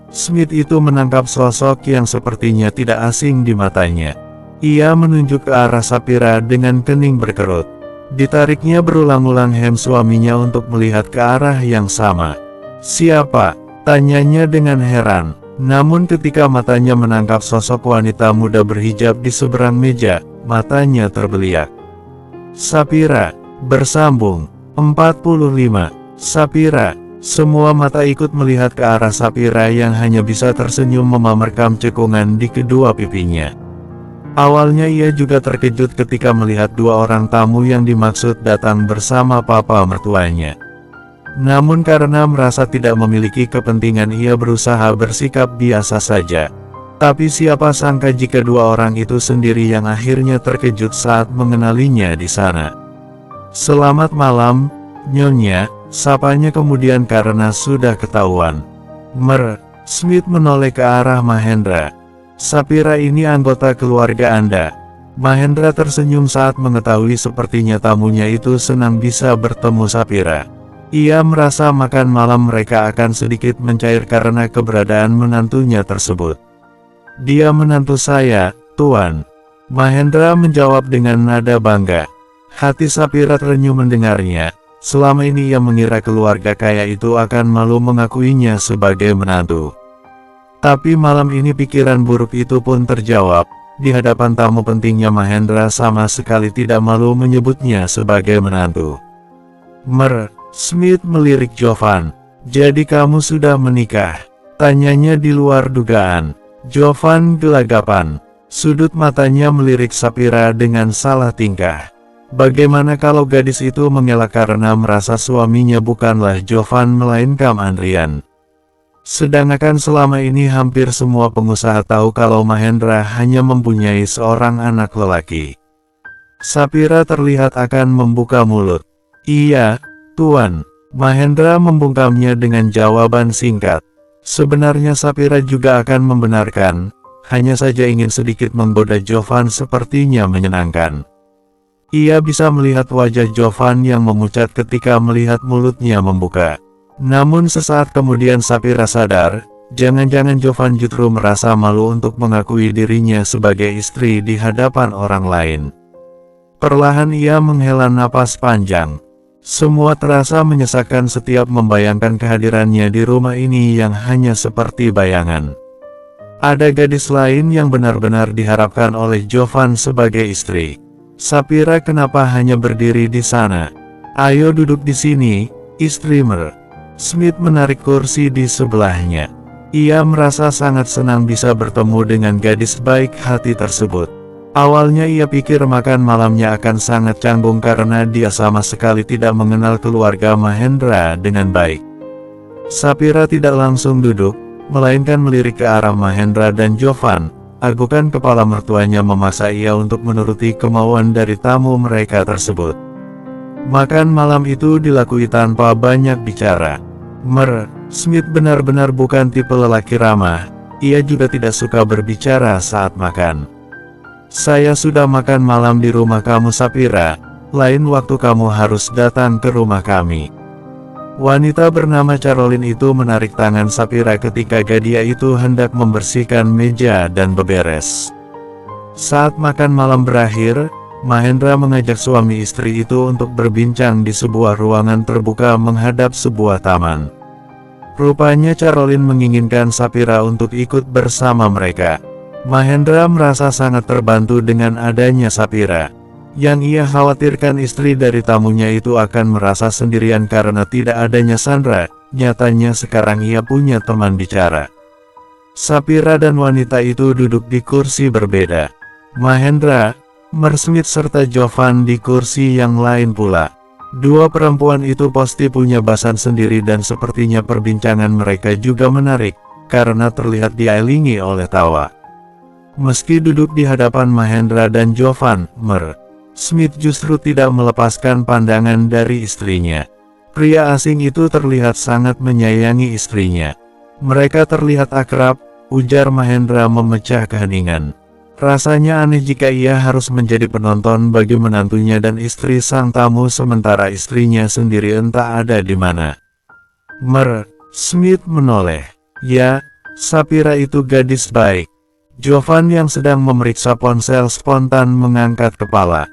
Smith itu menangkap sosok yang sepertinya tidak asing di matanya. Ia menunjuk ke arah Sapira dengan kening berkerut. Ditariknya berulang-ulang hem suaminya untuk melihat ke arah yang sama. "Siapa?" tanyanya dengan heran. Namun ketika matanya menangkap sosok wanita muda berhijab di seberang meja, matanya terbeliak. "Sapira," bersambung. 45. Sapira. Semua mata ikut melihat ke arah Sapira yang hanya bisa tersenyum memamerkan cekungan di kedua pipinya. Awalnya ia juga terkejut ketika melihat dua orang tamu yang dimaksud datang bersama papa mertuanya. Namun karena merasa tidak memiliki kepentingan, ia berusaha bersikap biasa saja. Tapi siapa sangka jika dua orang itu sendiri yang akhirnya terkejut saat mengenalinya di sana. "Selamat malam, Nyonya," sapanya kemudian karena sudah ketahuan. Smith menoleh ke arah Mahendra. "Sapira ini anggota keluarga Anda." Mahendra tersenyum saat mengetahui sepertinya tamunya itu senang bisa bertemu Sapira. Ia merasa makan malam mereka akan sedikit mencair karena keberadaan menantunya tersebut. "Dia menantu saya, Tuan," Mahendra menjawab dengan nada bangga. Hati Sapira terenyuh mendengarnya. Selama ini ia mengira keluarga kaya itu akan malu mengakuinya sebagai menantu. Tapi malam ini pikiran buruk itu pun terjawab. Di hadapan tamu pentingnya, Mahendra sama sekali tidak malu menyebutnya sebagai menantu. Smith melirik Jovan. "Jadi kamu sudah menikah?" tanyanya di luar dugaan. Jovan gelagapan. Sudut matanya melirik Sapira dengan salah tingkah. Bagaimana kalau gadis itu mengelak karena merasa suaminya bukanlah Jovan melainkan Andrian? Sedangkan selama ini hampir semua pengusaha tahu kalau Mahendra hanya mempunyai seorang anak lelaki. Sapira terlihat akan membuka mulut. "Iya, Tuan," Mahendra membungkamnya dengan jawaban singkat. Sebenarnya Sapira juga akan membenarkan, hanya saja ingin sedikit menggoda Jovan sepertinya menyenangkan. Ia bisa melihat wajah Jovan yang memucat ketika melihat mulutnya membuka. Namun sesaat kemudian Sapira sadar, jangan-jangan Jovan justru merasa malu untuk mengakui dirinya sebagai istri di hadapan orang lain. Perlahan ia menghela napas panjang. Semua terasa menyesakan setiap membayangkan kehadirannya di rumah ini yang hanya seperti bayangan. Ada gadis lain yang benar-benar diharapkan oleh Jovan sebagai istri. "Sapira kenapa hanya berdiri di sana? Ayo duduk di sini, istri." Smith menarik kursi di sebelahnya. Ia merasa sangat senang bisa bertemu dengan gadis baik hati tersebut. Awalnya ia pikir makan malamnya akan sangat canggung karena dia sama sekali tidak mengenal keluarga Mahendra dengan baik. Sapira tidak langsung duduk, melainkan melirik ke arah Mahendra dan Jovan. Agukan kepala mertuanya memaksa ia untuk menuruti kemauan dari tamu mereka tersebut. Makan malam itu dilakui tanpa banyak bicara. Smith benar-benar bukan tipe lelaki ramah. Ia juga tidak suka berbicara saat makan. "Saya sudah makan malam di rumah kamu, Sapira. Lain waktu kamu harus datang ke rumah kami." Wanita bernama Caroline itu menarik tangan Sapira ketika gadis itu hendak membersihkan meja dan beberes. Saat makan malam berakhir, Mahendra mengajak suami istri itu untuk berbincang di sebuah ruangan terbuka menghadap sebuah taman. Rupanya Caroline menginginkan Sapira untuk ikut bersama mereka. Mahendra merasa sangat terbantu dengan adanya Sapira. Yang ia khawatirkan istri dari tamunya itu akan merasa sendirian karena tidak adanya Sandra. Nyatanya sekarang ia punya teman bicara. Sapira dan wanita itu duduk di kursi berbeda. Mahendra, Smith serta Jovan di kursi yang lain pula. Dua perempuan itu pasti punya bahasan sendiri dan sepertinya perbincangan mereka juga menarik, karena terlihat diiringi oleh tawa. Meski duduk di hadapan Mahendra dan Jovan, Smith justru tidak melepaskan pandangan dari istrinya. Pria asing itu terlihat sangat menyayangi istrinya. Mereka terlihat akrab, ujar Mahendra memecah keheningan. Rasanya aneh jika ia harus menjadi penonton bagi menantunya dan istri sang tamu sementara istrinya sendiri entah ada di mana. Smith menoleh. Ya, Sapira itu gadis baik. Jovan yang sedang memeriksa ponsel spontan mengangkat kepala.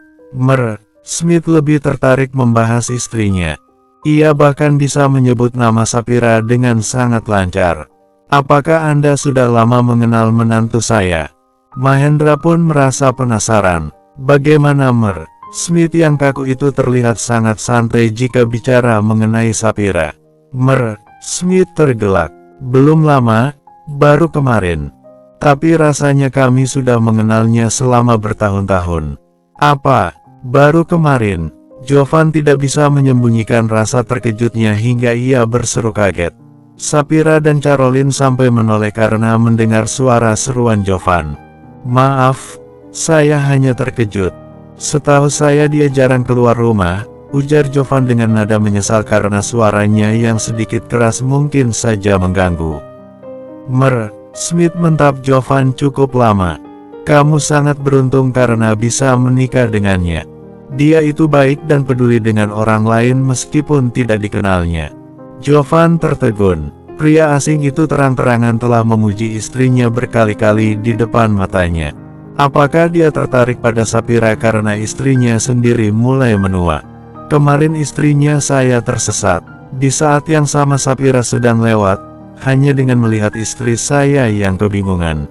Smith lebih tertarik membahas istrinya. Ia bahkan bisa menyebut nama Sapira dengan sangat lancar. Apakah Anda sudah lama mengenal menantu saya? Mahendra pun merasa penasaran. Bagaimana Smith yang kaku itu terlihat sangat santai jika bicara mengenai Sapira. Smith tergelak. Belum lama, baru kemarin. Tapi rasanya kami sudah mengenalnya selama bertahun-tahun. Apa? Baru kemarin? Jovan tidak bisa menyembunyikan rasa terkejutnya hingga ia berseru kaget. Sapira dan Caroline sampai menoleh karena mendengar suara seruan Jovan. Maaf, saya hanya terkejut. Setahu saya dia jarang keluar rumah, ujar Jovan dengan nada menyesal karena suaranya yang sedikit keras mungkin saja mengganggu. Smith mentap Jovan cukup lama. Kamu sangat beruntung karena bisa menikah dengannya. Dia itu baik dan peduli dengan orang lain meskipun tidak dikenalnya. Jovan tertegun. Pria asing itu terang-terangan telah memuji istrinya berkali-kali di depan matanya. Apakah dia tertarik pada Sapira karena istrinya sendiri mulai menua? Kemarin istrinya saya tersesat. Di saat yang sama Sapira sedang lewat, hanya dengan melihat istri saya yang kebingungan.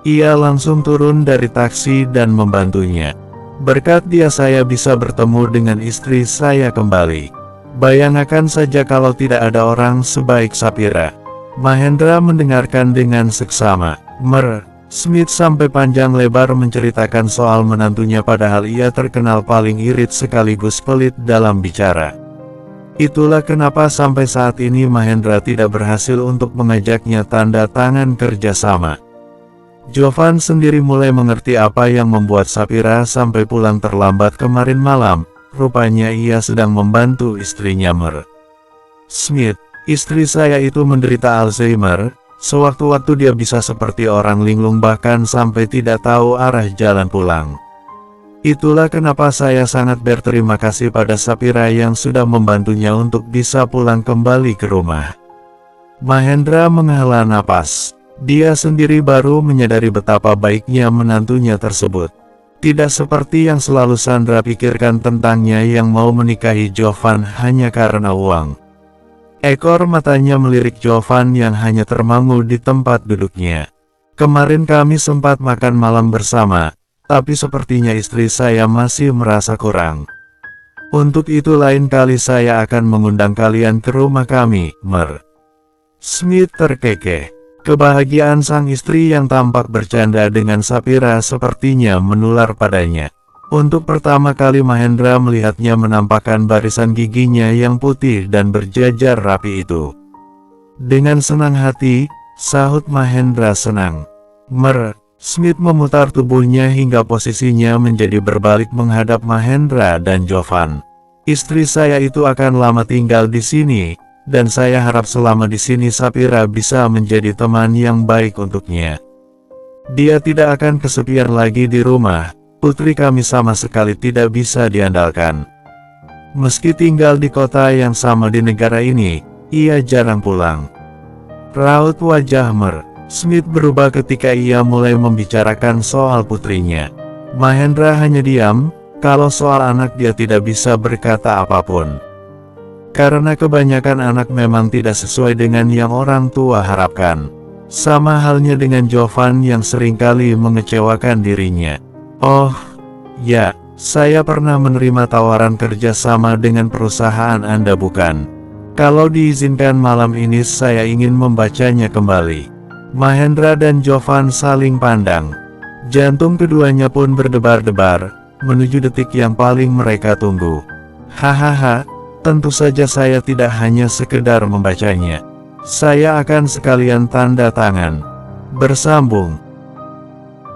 Ia langsung turun dari taksi dan membantunya. Berkat dia saya bisa bertemu dengan istri saya kembali. Bayangkan saja kalau tidak ada orang sebaik Sapira. Mahendra mendengarkan dengan seksama. Smith sampai panjang lebar menceritakan soal menantunya padahal ia terkenal paling irit sekaligus pelit dalam bicara. Itulah kenapa sampai saat ini Mahendra tidak berhasil untuk mengajaknya tanda tangan kerjasama. Jovan sendiri mulai mengerti apa yang membuat Sapira sampai pulang terlambat kemarin malam. Rupanya ia sedang membantu istrinya Smith, istri saya itu menderita Alzheimer. Sewaktu-waktu dia bisa seperti orang linglung bahkan sampai tidak tahu arah jalan pulang. Itulah kenapa saya sangat berterima kasih pada Sapira yang sudah membantunya untuk bisa pulang kembali ke rumah. Mahendra menghela napas. Dia sendiri baru menyadari betapa baiknya menantunya tersebut. Tidak seperti yang selalu Sandra pikirkan tentangnya yang mau menikahi Jovan hanya karena uang. Ekor matanya melirik Jovan yang hanya termangu di tempat duduknya. Kemarin kami sempat makan malam bersama, tapi sepertinya istri saya masih merasa kurang. Untuk itu lain kali saya akan mengundang kalian ke rumah kami, Smith terkekeh. Kebahagiaan sang istri yang tampak bercanda dengan Sapira sepertinya menular padanya. Untuk pertama kali Mahendra melihatnya menampakkan barisan giginya yang putih dan berjajar rapi itu. Dengan senang hati, sahut Mahendra senang. Smith memutar tubuhnya hingga posisinya menjadi berbalik menghadap Mahendra dan Jovan. Istri saya itu akan lama tinggal di sini. Dan saya harap selama di sini Sapira bisa menjadi teman yang baik untuknya. Dia tidak akan kesepian lagi di rumah. Putri kami sama sekali tidak bisa diandalkan. Meski tinggal di kota yang sama di negara ini, ia jarang pulang. Raut wajah Smith berubah ketika ia mulai membicarakan soal putrinya. Mahendra hanya diam. Kalau soal anak dia tidak bisa berkata apapun. Karena kebanyakan anak memang tidak sesuai dengan yang orang tua harapkan. Sama halnya dengan Jovan yang seringkali mengecewakan dirinya. Oh, ya, saya pernah menerima tawaran kerja sama dengan perusahaan Anda bukan? Kalau diizinkan malam ini saya ingin membacanya kembali. Mahendra dan Jovan saling pandang. Jantung keduanya pun berdebar-debar, menuju detik yang paling mereka tunggu. Hahaha, tentu saja saya tidak hanya sekedar membacanya. Saya akan sekalian tanda tangan. Bersambung.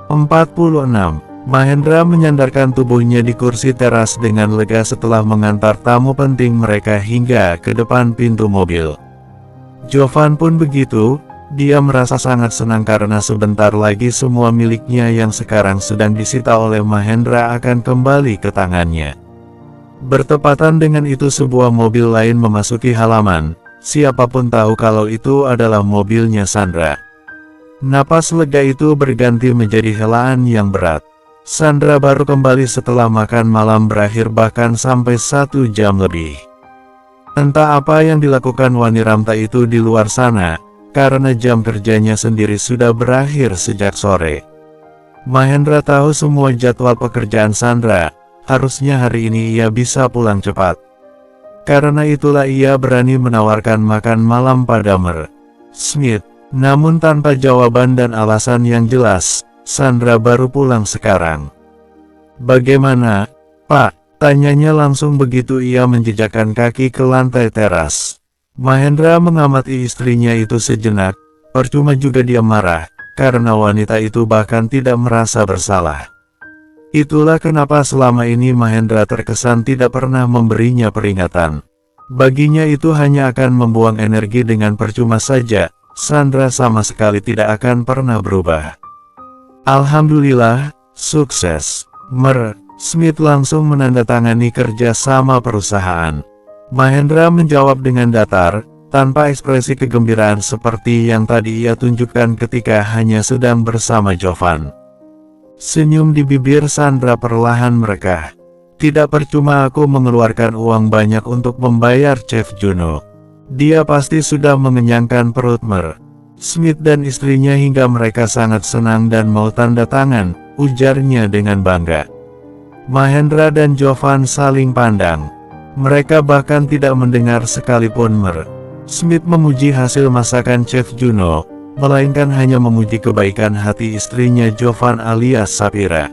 46. Mahendra menyandarkan tubuhnya di kursi teras dengan lega setelah mengantar tamu penting mereka hingga ke depan pintu mobil. Jovan pun begitu, dia merasa sangat senang karena sebentar lagi semua miliknya yang sekarang sedang disita oleh Mahendra akan kembali ke tangannya. Bertepatan dengan itu sebuah mobil lain memasuki halaman, siapapun tahu kalau itu adalah mobilnya Sandra. Napas lega itu berganti menjadi helaan yang berat. Sandra baru kembali setelah makan malam berakhir bahkan sampai 1 jam lebih. Entah apa yang dilakukan Waniramta itu di luar sana, karena jam kerjanya sendiri sudah berakhir sejak sore. Mahendra tahu semua jadwal pekerjaan Sandra, harusnya hari ini ia bisa pulang cepat. Karena itulah ia berani menawarkan makan malam pada Smith. Namun tanpa jawaban dan alasan yang jelas, Sandra baru pulang sekarang. Bagaimana, Pak? Tanyanya langsung begitu ia menjejakkan kaki ke lantai teras. Mahendra mengamati istrinya itu sejenak, percuma juga dia marah, karena wanita itu bahkan tidak merasa bersalah. Itulah kenapa selama ini Mahendra terkesan tidak pernah memberinya peringatan. Baginya itu hanya akan membuang energi dengan percuma saja. Sandra sama sekali tidak akan pernah berubah. Alhamdulillah, sukses. Smith langsung menandatangani kerja sama perusahaan. Mahendra menjawab dengan datar, tanpa ekspresi kegembiraan seperti yang tadi ia tunjukkan ketika hanya sedang bersama Jovan. Senyum di bibir Sandra perlahan merekah. Tidak percuma aku mengeluarkan uang banyak untuk membayar Chef Juno. Dia pasti sudah mengenyangkan perut Smith dan istrinya hingga mereka sangat senang dan mau tanda tangan, ujarnya dengan bangga. Mahendra dan Jovan saling pandang. Mereka bahkan tidak mendengar sekalipun Smith memuji hasil masakan Chef Juno, melainkan hanya memuji kebaikan hati istrinya Jovan alias Sapira.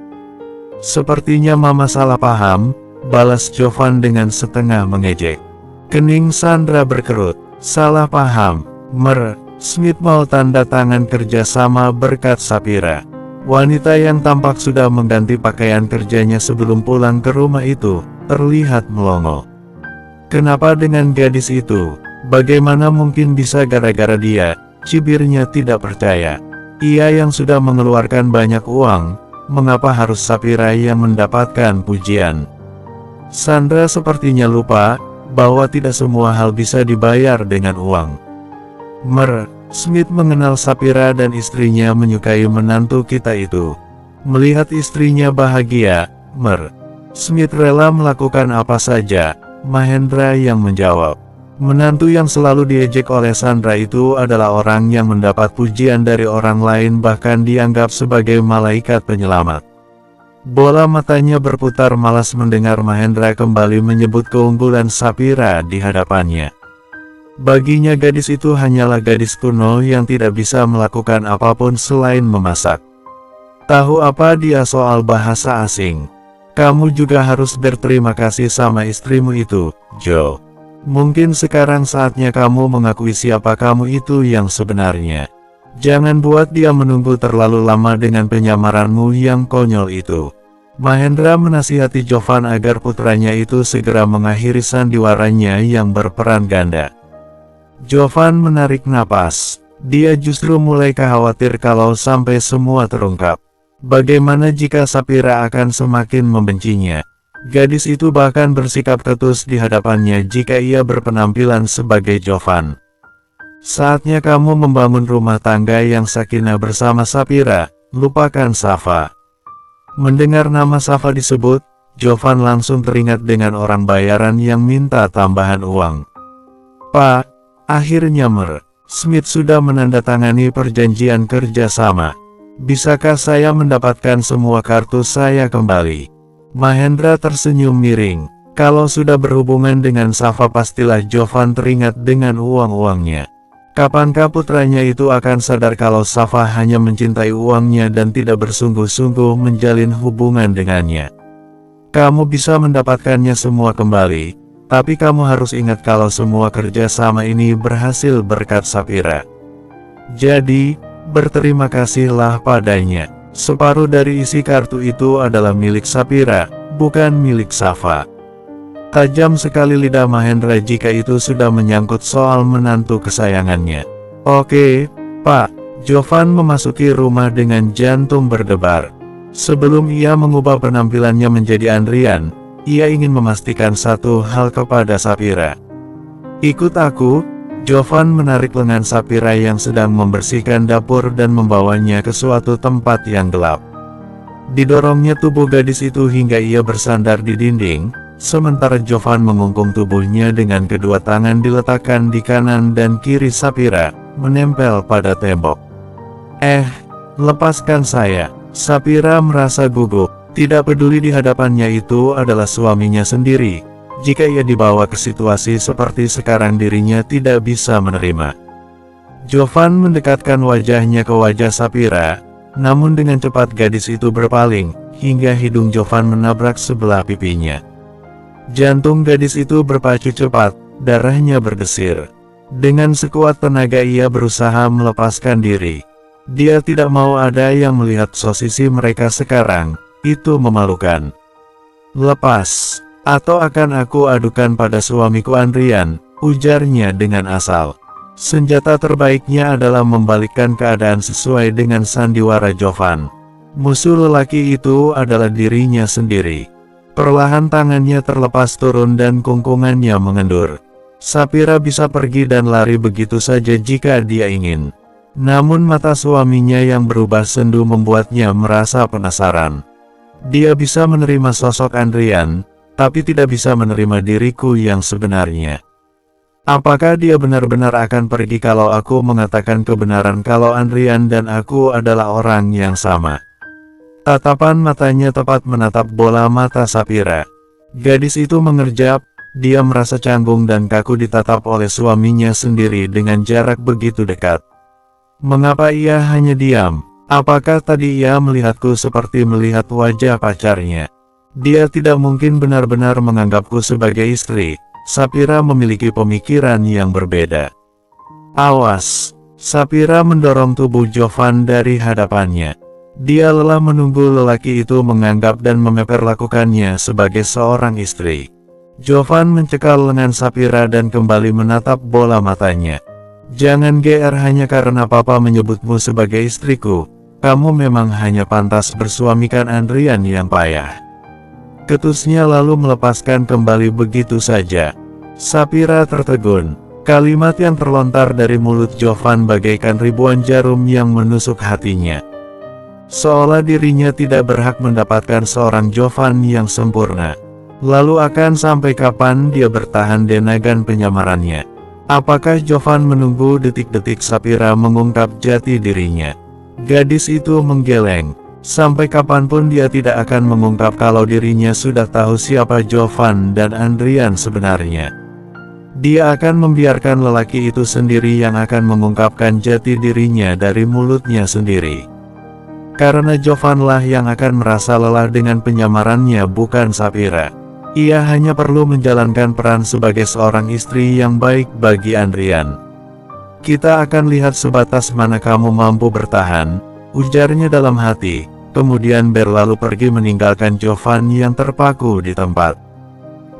Sepertinya mama salah paham, balas Jovan dengan setengah mengejek. Kening Sandra berkerut. Salah paham, Smith mau tanda tangan kerjasama berkat Sapira. Wanita yang tampak sudah mengganti pakaian kerjanya sebelum pulang ke rumah itu, terlihat melongo. Kenapa dengan gadis itu? Bagaimana mungkin bisa gara-gara dia? Cibirnya tidak percaya. Ia yang sudah mengeluarkan banyak uang, mengapa harus Sapira yang mendapatkan pujian? Sandra sepertinya lupa bahwa tidak semua hal bisa dibayar dengan uang. Smith mengenal Sapira dan istrinya menyukai menantu kita itu. Melihat istrinya bahagia, Smith rela melakukan apa saja. Mahendra yang menjawab. Menantu yang selalu diejek oleh Sandra itu adalah orang yang mendapat pujian dari orang lain bahkan dianggap sebagai malaikat penyelamat. Bola matanya berputar malas mendengar Mahendra kembali menyebut keunggulan Sapira di hadapannya. Baginya gadis itu hanyalah gadis kuno yang tidak bisa melakukan apapun selain memasak. Tahu apa dia soal bahasa asing? Kamu juga harus berterima kasih sama istrimu itu, Joe. Mungkin sekarang saatnya kamu mengakui siapa kamu itu yang sebenarnya. Jangan buat dia menunggu terlalu lama dengan penyamaranmu yang konyol itu. Mahendra menasihati Jovan agar putranya itu segera mengakhiri sandiwaranya yang berperan ganda. Jovan menarik napas. Dia justru mulai khawatir kalau sampai semua terungkap. Bagaimana jika Sapira akan semakin membencinya? Gadis itu bahkan bersikap ketus di hadapannya jika ia berpenampilan sebagai Jovan. Saatnya kamu membangun rumah tangga yang sakinah bersama Sapira, lupakan Safa. Mendengar nama Safa disebut, Jovan langsung teringat dengan orang bayaran yang minta tambahan uang. Pak, akhirnya Smith sudah menandatangani perjanjian kerjasama. Bisakah saya mendapatkan semua kartu saya kembali? Mahendra tersenyum miring. Kalau sudah berhubungan dengan Safa pastilah Jovan teringat dengan uang-uangnya. Kapankah putranya itu akan sadar kalau Safa hanya mencintai uangnya dan tidak bersungguh-sungguh menjalin hubungan dengannya? Kamu bisa mendapatkannya semua kembali, Tapi kamu harus ingat kalau semua kerja sama ini berhasil berkat Sapphira. Jadi, berterima kasihlah padanya. Separuh dari isi kartu itu adalah milik Sapphira, bukan milik Safa. Tajam sekali lidah Mahendra jika itu sudah menyangkut soal menantu kesayangannya. Oke, Pak. Jovan memasuki rumah dengan jantung berdebar. Sebelum ia mengubah penampilannya menjadi Andrian, ia ingin memastikan satu hal kepada Sapphira. Ikut aku. Jovan menarik lengan Sapphira yang sedang membersihkan dapur dan membawanya ke suatu tempat yang gelap. Didorongnya tubuh gadis itu hingga ia bersandar di dinding, sementara Jovan mengungkung tubuhnya dengan kedua tangan diletakkan di kanan dan kiri Sapphira, menempel pada tembok. Lepaskan saya. Sapphira merasa gugup. Tidak peduli di hadapannya itu adalah suaminya sendiri. Jika ia dibawa ke situasi seperti sekarang dirinya tidak bisa menerima. Jovan mendekatkan wajahnya ke wajah Sapphira, namun dengan cepat gadis itu berpaling, hingga hidung Jovan menabrak sebelah pipinya. Jantung gadis itu berpacu cepat, darahnya berdesir. Dengan sekuat tenaga ia berusaha melepaskan diri. Dia tidak mau ada yang melihat posisi mereka sekarang. Itu memalukan. Lepas, atau akan aku adukan pada suamiku Andrian, ujarnya dengan asal. Senjata terbaiknya adalah membalikkan keadaan sesuai dengan sandiwara Jovan. Musuh lelaki itu adalah dirinya sendiri. Perlahan tangannya terlepas turun dan kungkungannya mengendur. Sapphira bisa pergi dan lari begitu saja jika dia ingin. Namun mata suaminya yang berubah sendu membuatnya merasa penasaran. Dia bisa menerima sosok Andrian, tapi tidak bisa menerima diriku yang sebenarnya. Apakah dia benar-benar akan pergi kalau aku mengatakan kebenaran kalau Andrian dan aku adalah orang yang sama? Tatapan matanya tepat menatap bola mata Sapphira. Gadis itu mengerjap, dia merasa canggung dan kaku ditatap oleh suaminya sendiri dengan jarak begitu dekat. Mengapa ia hanya diam? Apakah tadi ia melihatku seperti melihat wajah pacarnya? Dia tidak mungkin benar-benar menganggapku sebagai istri. Sapphira memiliki pemikiran yang berbeda. Awas! Sapphira mendorong tubuh Jovan dari hadapannya. Dia lelah menunggu lelaki itu menganggap dan memperlakukannya sebagai seorang istri. Jovan mencekal lengan Sapphira dan kembali menatap bola matanya. Jangan GR hanya karena papa menyebutmu sebagai istriku. Kamu memang hanya pantas bersuamikan Andrian yang payah. Ketusnya lalu melepaskan kembali begitu saja. Sapphira tertegun. Kalimat yang terlontar dari mulut Jovan bagaikan ribuan jarum yang menusuk hatinya. Seolah dirinya tidak berhak mendapatkan seorang Jovan yang sempurna. Lalu akan sampai kapan dia bertahan dengan penyamarannya? Apakah Jovan menunggu detik-detik Sapphira mengungkap jati dirinya? Gadis itu menggeleng. Sampai kapanpun dia tidak akan mengungkap kalau dirinya sudah tahu siapa Jovan dan Andrian sebenarnya. Dia akan membiarkan lelaki itu sendiri yang akan mengungkapkan jati dirinya dari mulutnya sendiri. Karena Jovanlah yang akan merasa lelah dengan penyamarannya, bukan Sapphira. Ia hanya perlu menjalankan peran sebagai seorang istri yang baik bagi Andrian. Kita akan lihat sebatas mana kamu mampu bertahan, ujarnya dalam hati, kemudian berlalu pergi meninggalkan Jovan yang terpaku di tempat.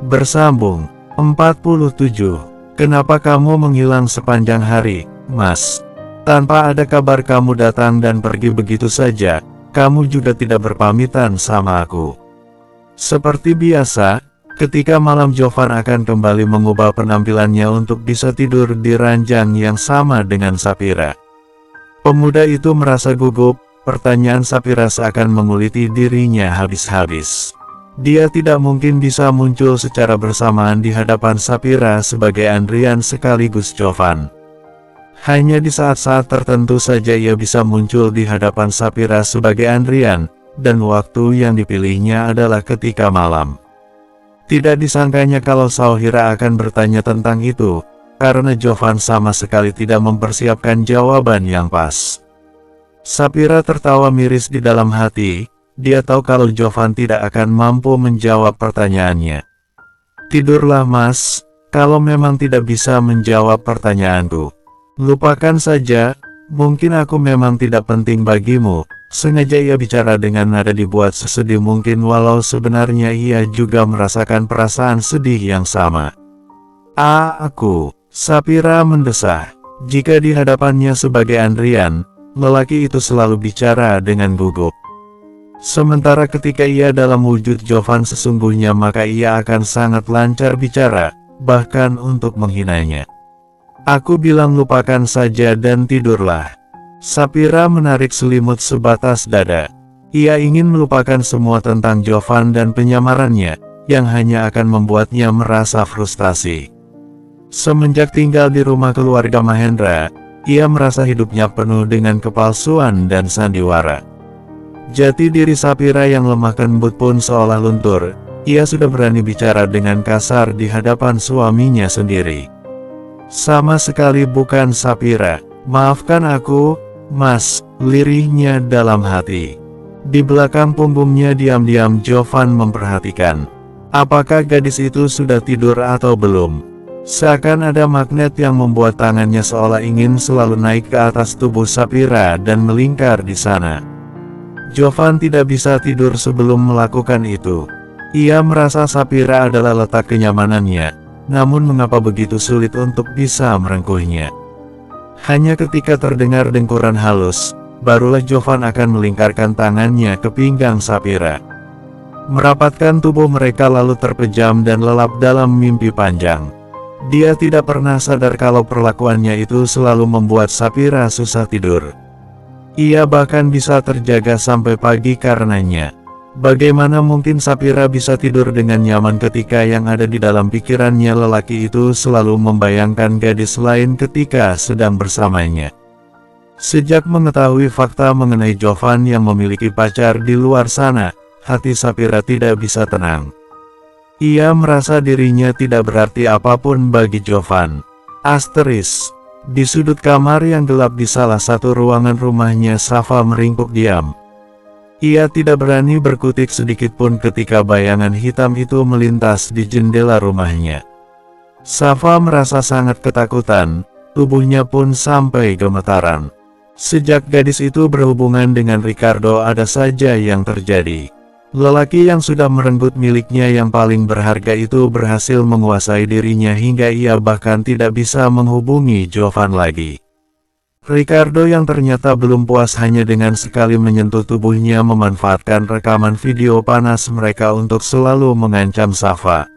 Bersambung 47. Kenapa kamu menghilang sepanjang hari, Mas? Tanpa ada kabar kamu datang dan pergi begitu saja, kamu juga tidak berpamitan sama aku. Seperti biasa, ketika malam Jovan akan kembali mengubah penampilannya untuk bisa tidur di ranjang yang sama dengan Sapphira. Pemuda itu merasa gugup, pertanyaan Sapphira seakan menguliti dirinya habis-habis. Dia tidak mungkin bisa muncul secara bersamaan di hadapan Sapphira sebagai Andrian sekaligus Jovan. Hanya di saat-saat tertentu saja ia bisa muncul di hadapan Sapphira sebagai Andrian, dan waktu yang dipilihnya adalah ketika malam. Tidak disangkanya kalau Sapphira akan bertanya tentang itu, karena Jovan sama sekali tidak mempersiapkan jawaban yang pas. Sapphira tertawa miris di dalam hati, dia tahu kalau Jovan tidak akan mampu menjawab pertanyaannya. Tidurlah Mas, kalau memang tidak bisa menjawab pertanyaanku. Lupakan saja, mungkin aku memang tidak penting bagimu. Sengaja ia bicara dengan nada dibuat sesedih mungkin walau sebenarnya ia juga merasakan perasaan sedih yang sama. Aku, Sapira mendesah. Jika di hadapannya sebagai Andrian, lelaki itu selalu bicara dengan gugup. Sementara ketika ia dalam wujud Jovan sesungguhnya maka ia akan sangat lancar bicara, bahkan untuk menghinanya. Aku bilang lupakan saja dan tidurlah. Sapira menarik selimut sebatas dada. Ia ingin melupakan semua tentang Jovan dan penyamarannya, yang hanya akan membuatnya merasa frustasi. Semenjak tinggal di rumah keluarga Mahendra, ia merasa hidupnya penuh dengan kepalsuan dan sandiwara. Jati diri Sapira yang lemah lembut pun seolah luntur. Ia sudah berani bicara dengan kasar di hadapan suaminya sendiri. Sama sekali bukan Sapira. Maafkan aku, Mas, lirihnya dalam hati. Di belakang punggungnya diam-diam Jovan memperhatikan. Apakah gadis itu sudah tidur atau belum? Seakan ada magnet yang membuat tangannya seolah ingin selalu naik ke atas tubuh Sapira dan melingkar di sana. Jovan tidak bisa tidur sebelum melakukan itu. Ia merasa Sapira adalah letak kenyamanannya, namun mengapa begitu sulit untuk bisa merengkuhnya. Hanya ketika terdengar dengkuran halus, barulah Jovan akan melingkarkan tangannya ke pinggang Sapira. Merapatkan tubuh mereka lalu terpejam dan lelap dalam mimpi panjang. Dia tidak pernah sadar kalau perlakuannya itu selalu membuat Sapira susah tidur. Ia bahkan bisa terjaga sampai pagi karenanya. Bagaimana mungkin Sapira bisa tidur dengan nyaman ketika yang ada di dalam pikirannya lelaki itu selalu membayangkan gadis lain ketika sedang bersamanya. Sejak mengetahui fakta mengenai Jovan yang memiliki pacar di luar sana, hati Sapira tidak bisa tenang. Ia merasa dirinya tidak berarti apapun bagi Jovan. Di sudut kamar yang gelap di salah satu ruangan rumahnya Safa meringkuk diam. Ia tidak berani berkutik sedikit pun ketika bayangan hitam itu melintas di jendela rumahnya. Safa merasa sangat ketakutan, tubuhnya pun sampai gemetaran. Sejak gadis itu berhubungan dengan Ricardo ada saja yang terjadi. Lelaki yang sudah merenggut miliknya yang paling berharga itu berhasil menguasai dirinya hingga ia bahkan tidak bisa menghubungi Jovan lagi. Ricardo yang ternyata belum puas hanya dengan sekali menyentuh tubuhnya memanfaatkan rekaman video panas mereka untuk selalu mengancam Safa.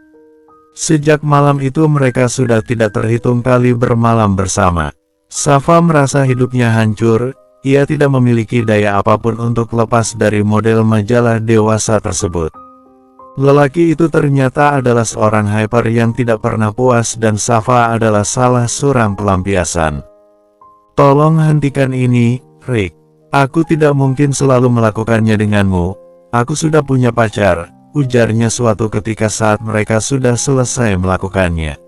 Sejak malam itu mereka sudah tidak terhitung kali bermalam bersama. Safa merasa hidupnya hancur. Ia tidak memiliki daya apapun untuk lepas dari model majalah dewasa tersebut. Lelaki itu ternyata adalah seorang hyper yang tidak pernah puas dan Safa adalah salah seorang pelampiasan. Tolong hentikan ini, Rick. Aku tidak mungkin selalu melakukannya denganmu. Aku sudah punya pacar, ujarnya suatu ketika saat mereka sudah selesai melakukannya.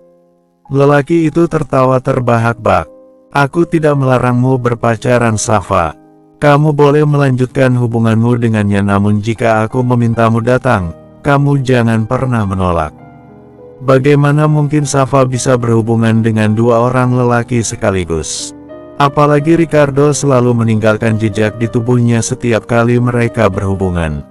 Lelaki itu tertawa terbahak-bahak. Aku tidak melarangmu berpacaran Safa. Kamu boleh melanjutkan hubunganmu dengannya namun jika aku memintamu datang, kamu jangan pernah menolak. Bagaimana mungkin Safa bisa berhubungan dengan dua orang lelaki sekaligus? Apalagi Ricardo selalu meninggalkan jejak di tubuhnya setiap kali mereka berhubungan.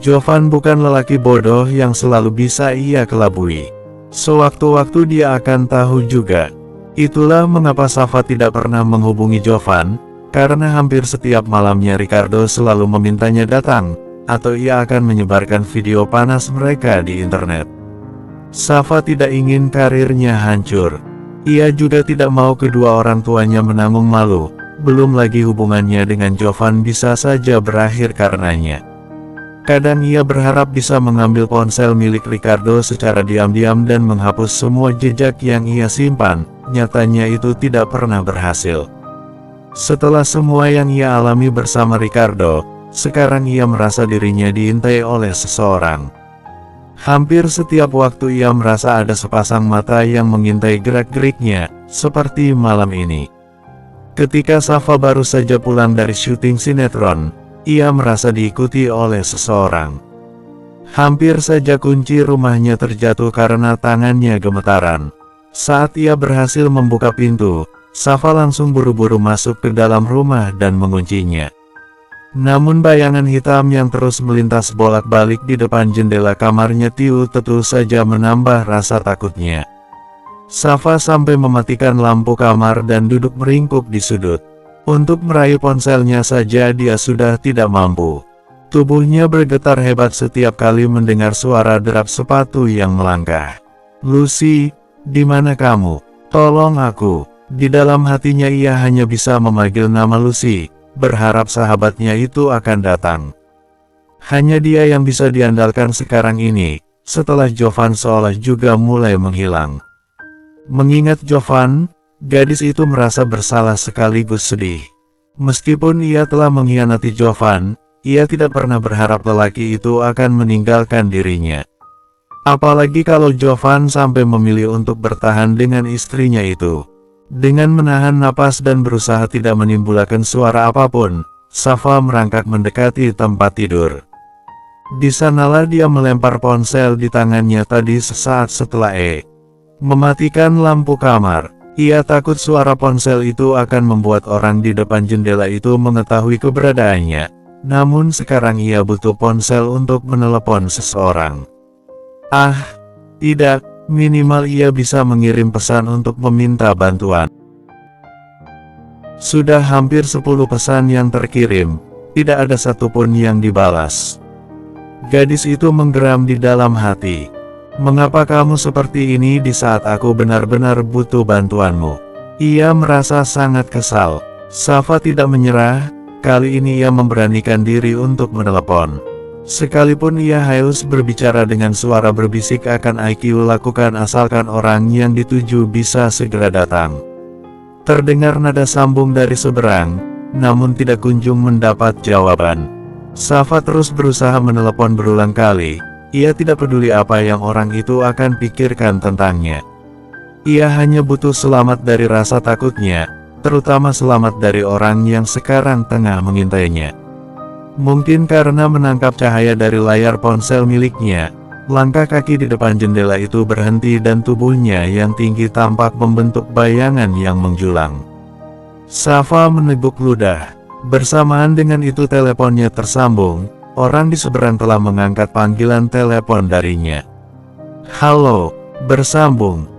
Jovan bukan lelaki bodoh yang selalu bisa ia kelabui. Sewaktu-waktu dia akan tahu juga. Itulah mengapa Safa tidak pernah menghubungi Jovan, karena hampir setiap malamnya Ricardo selalu memintanya datang, atau ia akan menyebarkan video panas mereka di internet. Safa tidak ingin karirnya hancur. Ia juga tidak mau kedua orang tuanya menanggung malu, belum lagi hubungannya dengan Jovan bisa saja berakhir karenanya. Kadang ia berharap bisa mengambil ponsel milik Ricardo secara diam-diam dan menghapus semua jejak yang ia simpan, nyatanya itu tidak pernah berhasil. Setelah semua yang ia alami bersama Ricardo, sekarang ia merasa dirinya diintai oleh seseorang. Hampir setiap waktu ia merasa ada sepasang mata yang mengintai gerak-geriknya, seperti malam ini. Ketika Safa baru saja pulang dari syuting sinetron, ia merasa diikuti oleh seseorang. Hampir saja kunci rumahnya terjatuh karena tangannya gemetaran. Saat ia berhasil membuka pintu, Safa langsung buru-buru masuk ke dalam rumah dan menguncinya. Namun bayangan hitam yang terus melintas bolak-balik di depan jendela kamarnya Tiu tentu saja menambah rasa takutnya. Safa sampai mematikan lampu kamar dan duduk meringkuk di sudut. Untuk meraih ponselnya saja dia sudah tidak mampu. Tubuhnya bergetar hebat setiap kali mendengar suara derap sepatu yang melangkah. "Lucy, di mana kamu? Tolong aku." Di dalam hatinya ia hanya bisa memanggil nama Lucy, berharap sahabatnya itu akan datang. Hanya dia yang bisa diandalkan sekarang ini, setelah Jovan seolah juga mulai menghilang. Mengingat Jovan, gadis itu merasa bersalah sekaligus sedih. Meskipun ia telah mengkhianati Jovan, ia tidak pernah berharap lelaki itu akan meninggalkan dirinya. Apalagi kalau Jovan sampai memilih untuk bertahan dengan istrinya itu. Dengan menahan napas dan berusaha tidak menimbulkan suara apapun, Safa merangkak mendekati tempat tidur. Di sanalah dia melempar ponsel di tangannya tadi sesaat setelah mematikan lampu kamar. Ia takut suara ponsel itu akan membuat orang di depan jendela itu mengetahui keberadaannya. Namun sekarang ia butuh ponsel untuk menelepon seseorang. Tidak. Minimal ia bisa mengirim pesan untuk meminta bantuan. Sudah hampir 10 pesan yang terkirim, tidak ada satupun yang dibalas. Gadis itu menggeram di dalam hati. "Mengapa kamu seperti ini di saat aku benar-benar butuh bantuanmu?" Ia merasa sangat kesal. Safa tidak menyerah, kali ini ia memberanikan diri untuk menelepon. Sekalipun ia harus berbicara dengan suara berbisik akan IQ lakukan asalkan orang yang dituju bisa segera datang. Terdengar nada sambung dari seberang, namun tidak kunjung mendapat jawaban. Safa terus berusaha menelepon berulang kali, ia tidak peduli apa yang orang itu akan pikirkan tentangnya. Ia hanya butuh selamat dari rasa takutnya, terutama selamat dari orang yang sekarang tengah mengintainya. Mungkin karena menangkap cahaya dari layar ponsel miliknya, langkah kaki di depan jendela itu berhenti dan tubuhnya yang tinggi tampak membentuk bayangan yang menjulang. Safa meneguk ludah. Bersamaan dengan itu teleponnya tersambung, orang di seberang telah mengangkat panggilan telepon darinya. "Halo," bersambung.